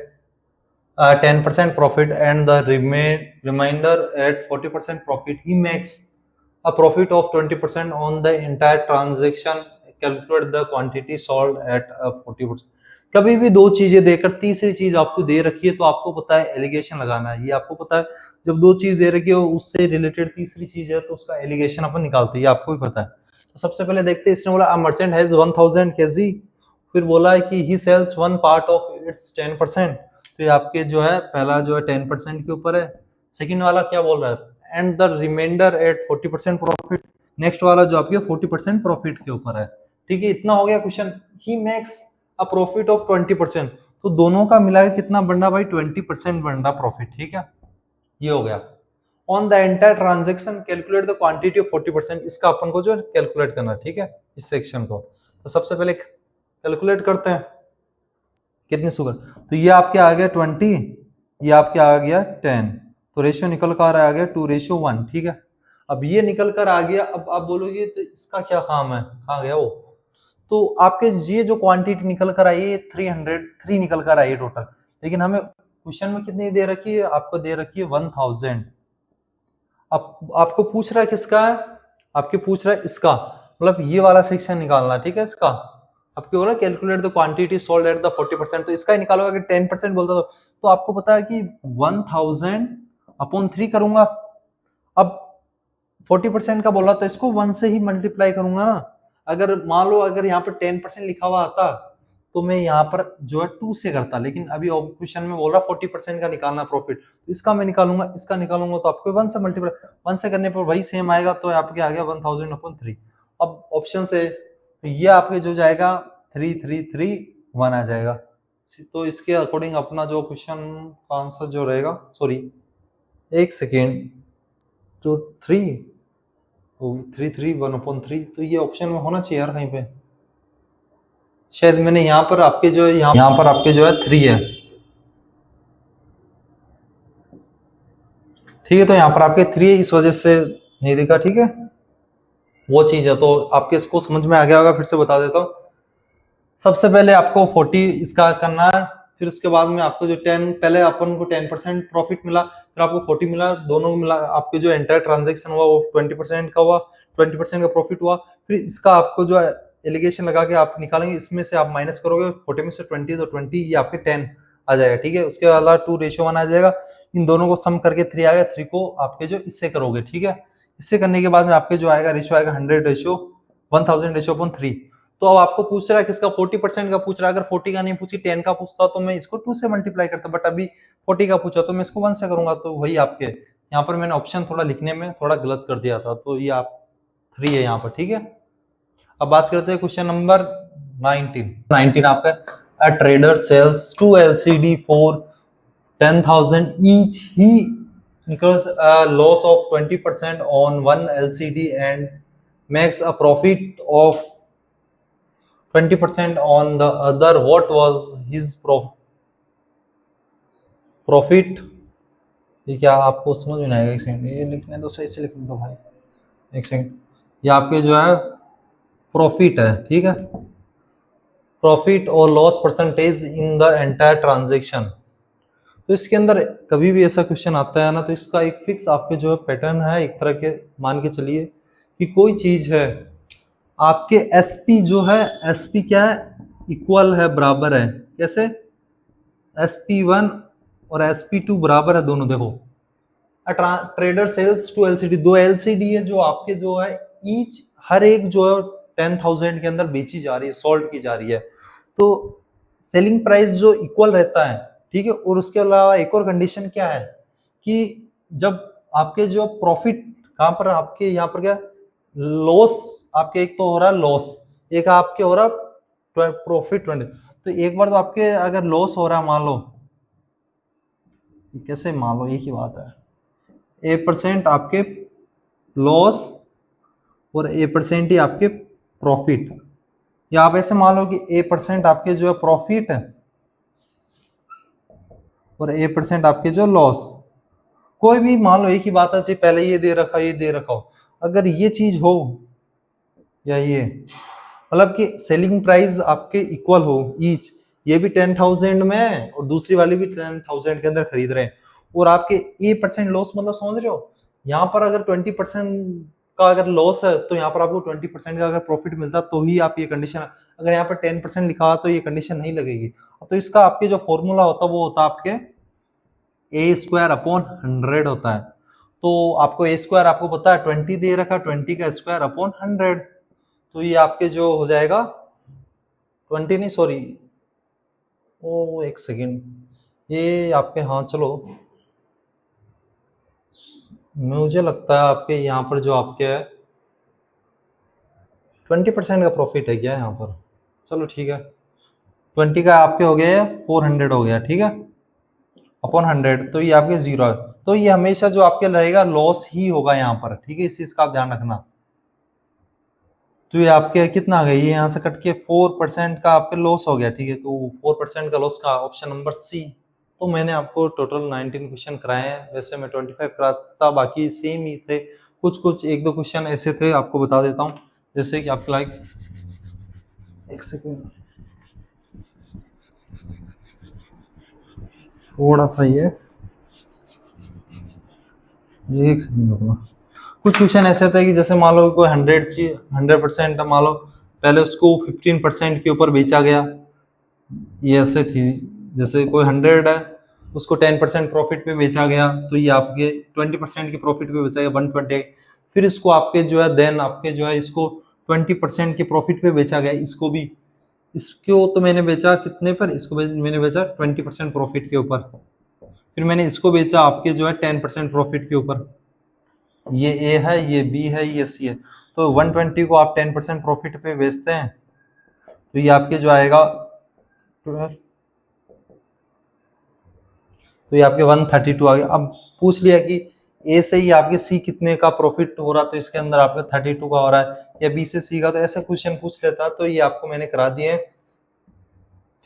10% profit and the remainder at 40% profit. He makes a profit of 20% on the entire transaction. Calculate the quantity sold at 40%। कभी भी दो चीजें देकर तीसरी चीज आपको दे रखी है तो आपको पता है एलिगेशन लगाना है। ये आपको पता है जब दो चीज दे रखी है उससे रिलेटेड तीसरी चीज है तो उसका एलिगेशन अपन निकालते हैं, आपको भी पता है। तो सबसे पहले देखते हैं, इसने बोला अ मर्चेंट हैज 1000 केजी, फिर बोला है कि he sells one part of its 10%, तो ये आपके जो है पहला जो है 10% के ऊपर है। सेकंड वाला क्या बोल रहा है, and the remainder at 40% profit, next वाला जो आपके 40% प्रॉफिट के ऊपर है, ठीक है। इतना हो गया question. He makes a profit of 20%, तो दोनों का मिला के कितना बन रहा भाई, 20% बन रहा प्रॉफिट, ठीक है। ये हो गया। On the entire transaction calculate the quantity of 40%, इसका अपन को जो कैलकुलेट करना, ठीक है, इस सेक्शन को। तो सबसे पहले कैलकुलेट करते हैं कितनी शुगर, तो ये आपके आ गया 20, ये आपके आ गया 10, तो रेशियो निकल कर आ गया 2:1, ठीक है। अब ये निकल कर आ गया, अब आप बोलोगे तो इसका क्या काम है, कहाँ गया वो, तो आपके ये जो क्वांटिटी निकल कर आई है 303 निकल कर आई है टोटल, लेकिन हमें क्वेश्चन में कितनी दे रखी है, आपको दे रखी है 1000। अब आपको पूछ रहा है किसका है, आपके पूछ रहा है इसका, मतलब ये वाला सेक्शन निकालना, ठीक है। इसका आपके बोला calculate the quantity sold at the 40%, तो इसका ही निकालोगे। अगर 10% बोलता तो आपको पता है कि 1000/3 करूंगा। अब 40% का बोला तो इसको 1 से ही मल्टीप्लाई करूंगा ना। अगर मान लो अगर यहाँ पर 10% लिखा हुआ आता तो मैं यहाँ पर जो है 2 से करता, लेकिन अभी क्वेश्चन में बोल रहा 40% का निकालना प्रॉफिट, तो इसका मैं निकालूंगा, इसका निकालूंगा, तो आपको 1 से मल्टीप्लाई 1 से करने पर वही सेम आएगा, तो आपके आ गया 1000/3। अब ऑप्शन से तो ये आपके जो जाएगा 3331 आ जाएगा। तो इसके अकॉर्डिंग अपना जो क्वेश्चन का आंसर जो रहेगा, सॉरी एक सेकेंड, तो 331/3, तो ये ऑप्शन में होना चाहिए यार कहीं पे, शायद मैंने यहाँ पर आपके जो है यहाँ पर आपके जो है 3 है, ठीक है, तो यहाँ पर आपके 3 है, इस वजह से नहीं दिखा। ठीक है, वो चीज है। तो आपके इसको समझ में आ गया होगा, फिर से बता देता हूँ। सबसे पहले आपको 40 इसका करना है, फिर उसके बाद में आपको जो 10, पहले अपन को 10% प्रॉफिट मिला, फिर आपको 40 मिला, दोनों मिला आपके जो एंटायर ट्रांजेक्शन हुआ वो 20% का हुआ, 20% का प्रॉफिट हुआ। फिर इसका आपको जो एलिगेशन लगा के आप निकालेंगे, इसमें से आप माइनस करोगे 40 में से 20, तो 20 ये आपके 10 आ जाएगा। ठीक है, उसके अलावा 2:1 आ जाएगा। इन दोनों को सम करके 3 आ गया, 3 को आपके जो इससे करोगे। ठीक है, इससे करने के बाद में आपके जो आएगा रेशियो आएगा 100:1000 तो अब आपको पूछ रहा है किसका, 40% का पूछ रहा है। अगर 40 का नहीं पूछी 10 का पूछता तो मैं इसको 2 से मल्टीप्लाई करता, बट अभी 40 का पूछा तो मैं इसको 1 से करूंगा। तो वही आपके यहाँ पर मैंने ऑप्शन थोड़ा लिखने में थोड़ा गलत कर दिया था, तो ये आप 3 है यहाँ पर। ठीक है, अब बात करते हैं क्वेश्चन नंबर 19 आपका। A trader sells 2 LCD for 10,000 each, he incurs a loss of 20% on one LCD and makes a profit of 20% on the other. What was his profit? ये क्या आपको समझ में नहीं आएगा? एक सेकंड, ये लिखने दो, सही से लिखने दो भाई, एक सेकंड। ये आपके जो है प्रॉफिट है। ठीक है, प्रॉफिट और loss percentage in the entire transaction. तो इसके अंदर कभी भी ऐसा क्वेश्चन आता है ना, तो इसका एक फिक्स आपके जो है पैटर्न है, एक तरह के मान के चलिए कि कोई चीज है, आपके एसपी जो है, एसपी क्या है, इक्वल है, बराबर है। कैसे? SP1 और SP2 बराबर है दोनों। देखो, ट्रेडर सेल्स 2 LCD, 2 LCD है जो आपके जो है ईच, हर एक जो है 10,000 के अंदर बेची जा रही है, सोल्ड की जा रही है। तो सेलिंग प्राइस जो इक्वल रहता है। ठीक है, और उसके अलावा एक और कंडीशन क्या है कि जब आपके जो प्रॉफिट, कहां पर आपके यहाँ पर क्या लॉस, आपके एक तो हो रहा है लॉस, एक आपके हो रहा प्रॉफिट 20। तो एक बार तो आपके अगर लॉस हो रहा है, मान लो, कैसे मान लो, एक ही बात है, A% आपके लॉस और A% ही आपके प्रॉफिट, या आप ऐसे मान लो कि A% आपके जो है प्रॉफिट है और A% आपके जो लॉस। कोई भी मान लो, एक ही बात है, चाहे पहले ये दे रखा, ये दे रखा हो, अगर ये चीज हो या ये, मतलब कि सेलिंग प्राइस आपके इक्वल हो ईच, ये भी 10,000 में है और दूसरी वाली भी 10,000 के अंदर खरीद रहे हैं, और आपके A% लॉस, मतलब समझ रहे हो, यहाँ पर अगर 20% का अगर लॉस है तो यहाँ पर आपको 20% का अगर प्रॉफिट मिलता तो ही आप ये कंडीशन, अगर यहाँ पर 10% लिखा तो ये कंडीशन नहीं लगेगी। तो इसका आपके जो फॉर्मूला होता है वो होता है आपके A² अपॉन 100 होता है। तो आपको A² आपको पता है 20 दे रखा, 20 का स्क्वायर अपॉन 100, तो ये आपके जो हो जाएगा 20 नहीं, सॉरी, ओ एक सेकेंड, ये आपके, हाँ चलो, मुझे लगता है आपके यहाँ पर जो आपके है 20% का प्रॉफिट है क्या यहाँ पर। चलो ठीक है, 20 का आपके हो गया 400 हो गया। ठीक है, अपॉन 100, तो ये आपके 0 है। तो ये हमेशा जो आपके रहेगा लॉस ही होगा यहाँ पर। ठीक है, इस चीज का आप ध्यान रखना। तो ये आपके कितना आ गया, ये यहाँ से कट के 4% का आपके लॉस हो गया। ठीक है, तो 4% का लॉस का ऑप्शन नंबर सी। तो मैंने आपको टोटल 19 क्वेश्चन कराए हैं, वैसे मैं 25 कराता, बाकी सेम ही थे, कुछ कुछ एक दो क्वेश्चन ऐसे थे, आपको बता देता हूँ। जैसे कि आपके लाइक, एक सेकेंड, थोड़ा सा ये एक सेकेंड रुकना। कुछ क्वेश्चन ऐसे थे कि जैसे मान लो कोई 100% मान लो, पहले उसको 15% के ऊपर बेचा गया, ये ऐसे थी। जैसे कोई 100 है, उसको 10% प्रॉफिट पे बेचा गया, तो ये आपके 20% के प्रॉफिट पे बेचा गया 120। फिर इसको आपके जो है देन आपके जो है इसको 20% के प्रॉफिट पे बेचा गया, इसको भी, इसको तो मैंने बेचा कितने पर, इसको मैंने बेचा 20% प्रॉफिट के ऊपर। फिर मैंने इसको बेचा आपके जो है 10% प्रॉफिट के ऊपर। ये ए है, ये बी है, ये सी है। तो 120 को आप 10% प्रॉफिट पे बेचते हैं, तो ये आपके जो आएगा, तो ये आपके 132 आ गया। अब पूछ लिया कि ए से ही आपके सी कितने का प्रॉफिट हो रहा, तो इसके अंदर आपका 32 का हो रहा है, या बी से सी का, तो ऐसे क्वेश्चन पूछ लेता, तो ये आपको मैंने करा दिए।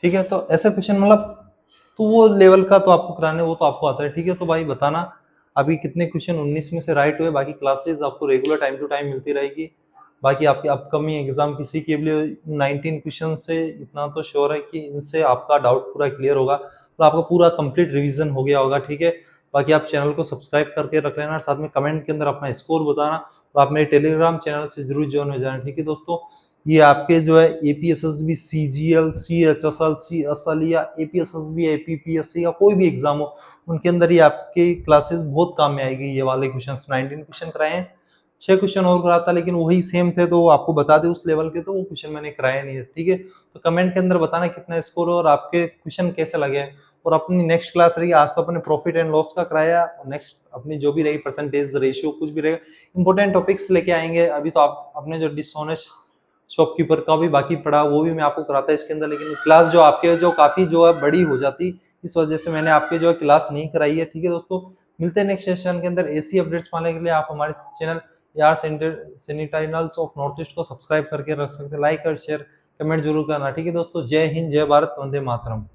ठीक है, तो ऐसे क्वेश्चन मतलब, तो वो लेवल का तो आपको कराने, वो तो आपको आता है। ठीक है, तो भाई बताना अभी कितने क्वेश्चन 19 में से राइट हुए, बाकी क्लासेस आपको रेगुलर टाइम टू टाइम मिलती रहेगी। बाकी आपके अपकमिंग एग्जाम किसी के लिए 19 क्वेश्चन से इतना तो श्योर है कि इनसे आपका डाउट पूरा क्लियर होगा, तो आपका पूरा कंप्लीट रिवीजन हो गया होगा, ठीक है। बाकी आप चैनल को सब्सक्राइब करके रख लेना, साथ में कमेंट के अंदर अपना स्कोर बताना, और आप मेरे टेलीग्राम चैनल से जरूर ज्वाइन हो जाना, ठीक है दोस्तों। ये आपके जो है APSSB, CGL, CHSL, CSL या APSSB, APPSC या कोई भी एग्जाम हो, उनके अंदर ये आपके क्लासेस बहुत काम में आएगी। ये वाले क्वेश्चन 19 क्वेश्चन कराए हैं, 6 क्वेश्चन और कराता, लेकिन वही सेम थे तो आपको बता दे उस लेवल के, तो वो क्वेश्चन मैंने कराए नहीं है, ठीक है। तो कमेंट के अंदर बताना कितना स्कोर हो और आपके क्वेश्चन कैसे लगे। और अपनी नेक्स्ट क्लास रही, आज तो अपने प्रॉफिट एंड लॉस का कराया, नेक्स्ट अपनी जो भी रही परसेंटेज रेशियो कुछ भी रहेगा, इंपॉर्टेंट टॉपिक्स लेके आएंगे। अभी तो आप अपने जो डिसऑनेस्ट शॉपकीपर का भी बाकी पड़ा, वो भी मैं आपको कराता इसके अंदर, लेकिन क्लास जो आपके जो काफी जो है बड़ी हो जाती, इस वजह से मैंने आपके जो है क्लास नहीं कराई है, ठीक है दोस्तों। मिलते हैं नेक्स्ट सेशन के अंदर। ऐसी अपडेट्स पाने के लिए आप हमारे चैनल यार सेनिटाइनल्स ऑफ नॉर्थ ईस्ट को सब्सक्राइब करके रख सकते हैं। लाइक और शेयर कमेंट जरूर करना, ठीक है दोस्तों। जय हिंद, जय भारत, वंदे मातरम।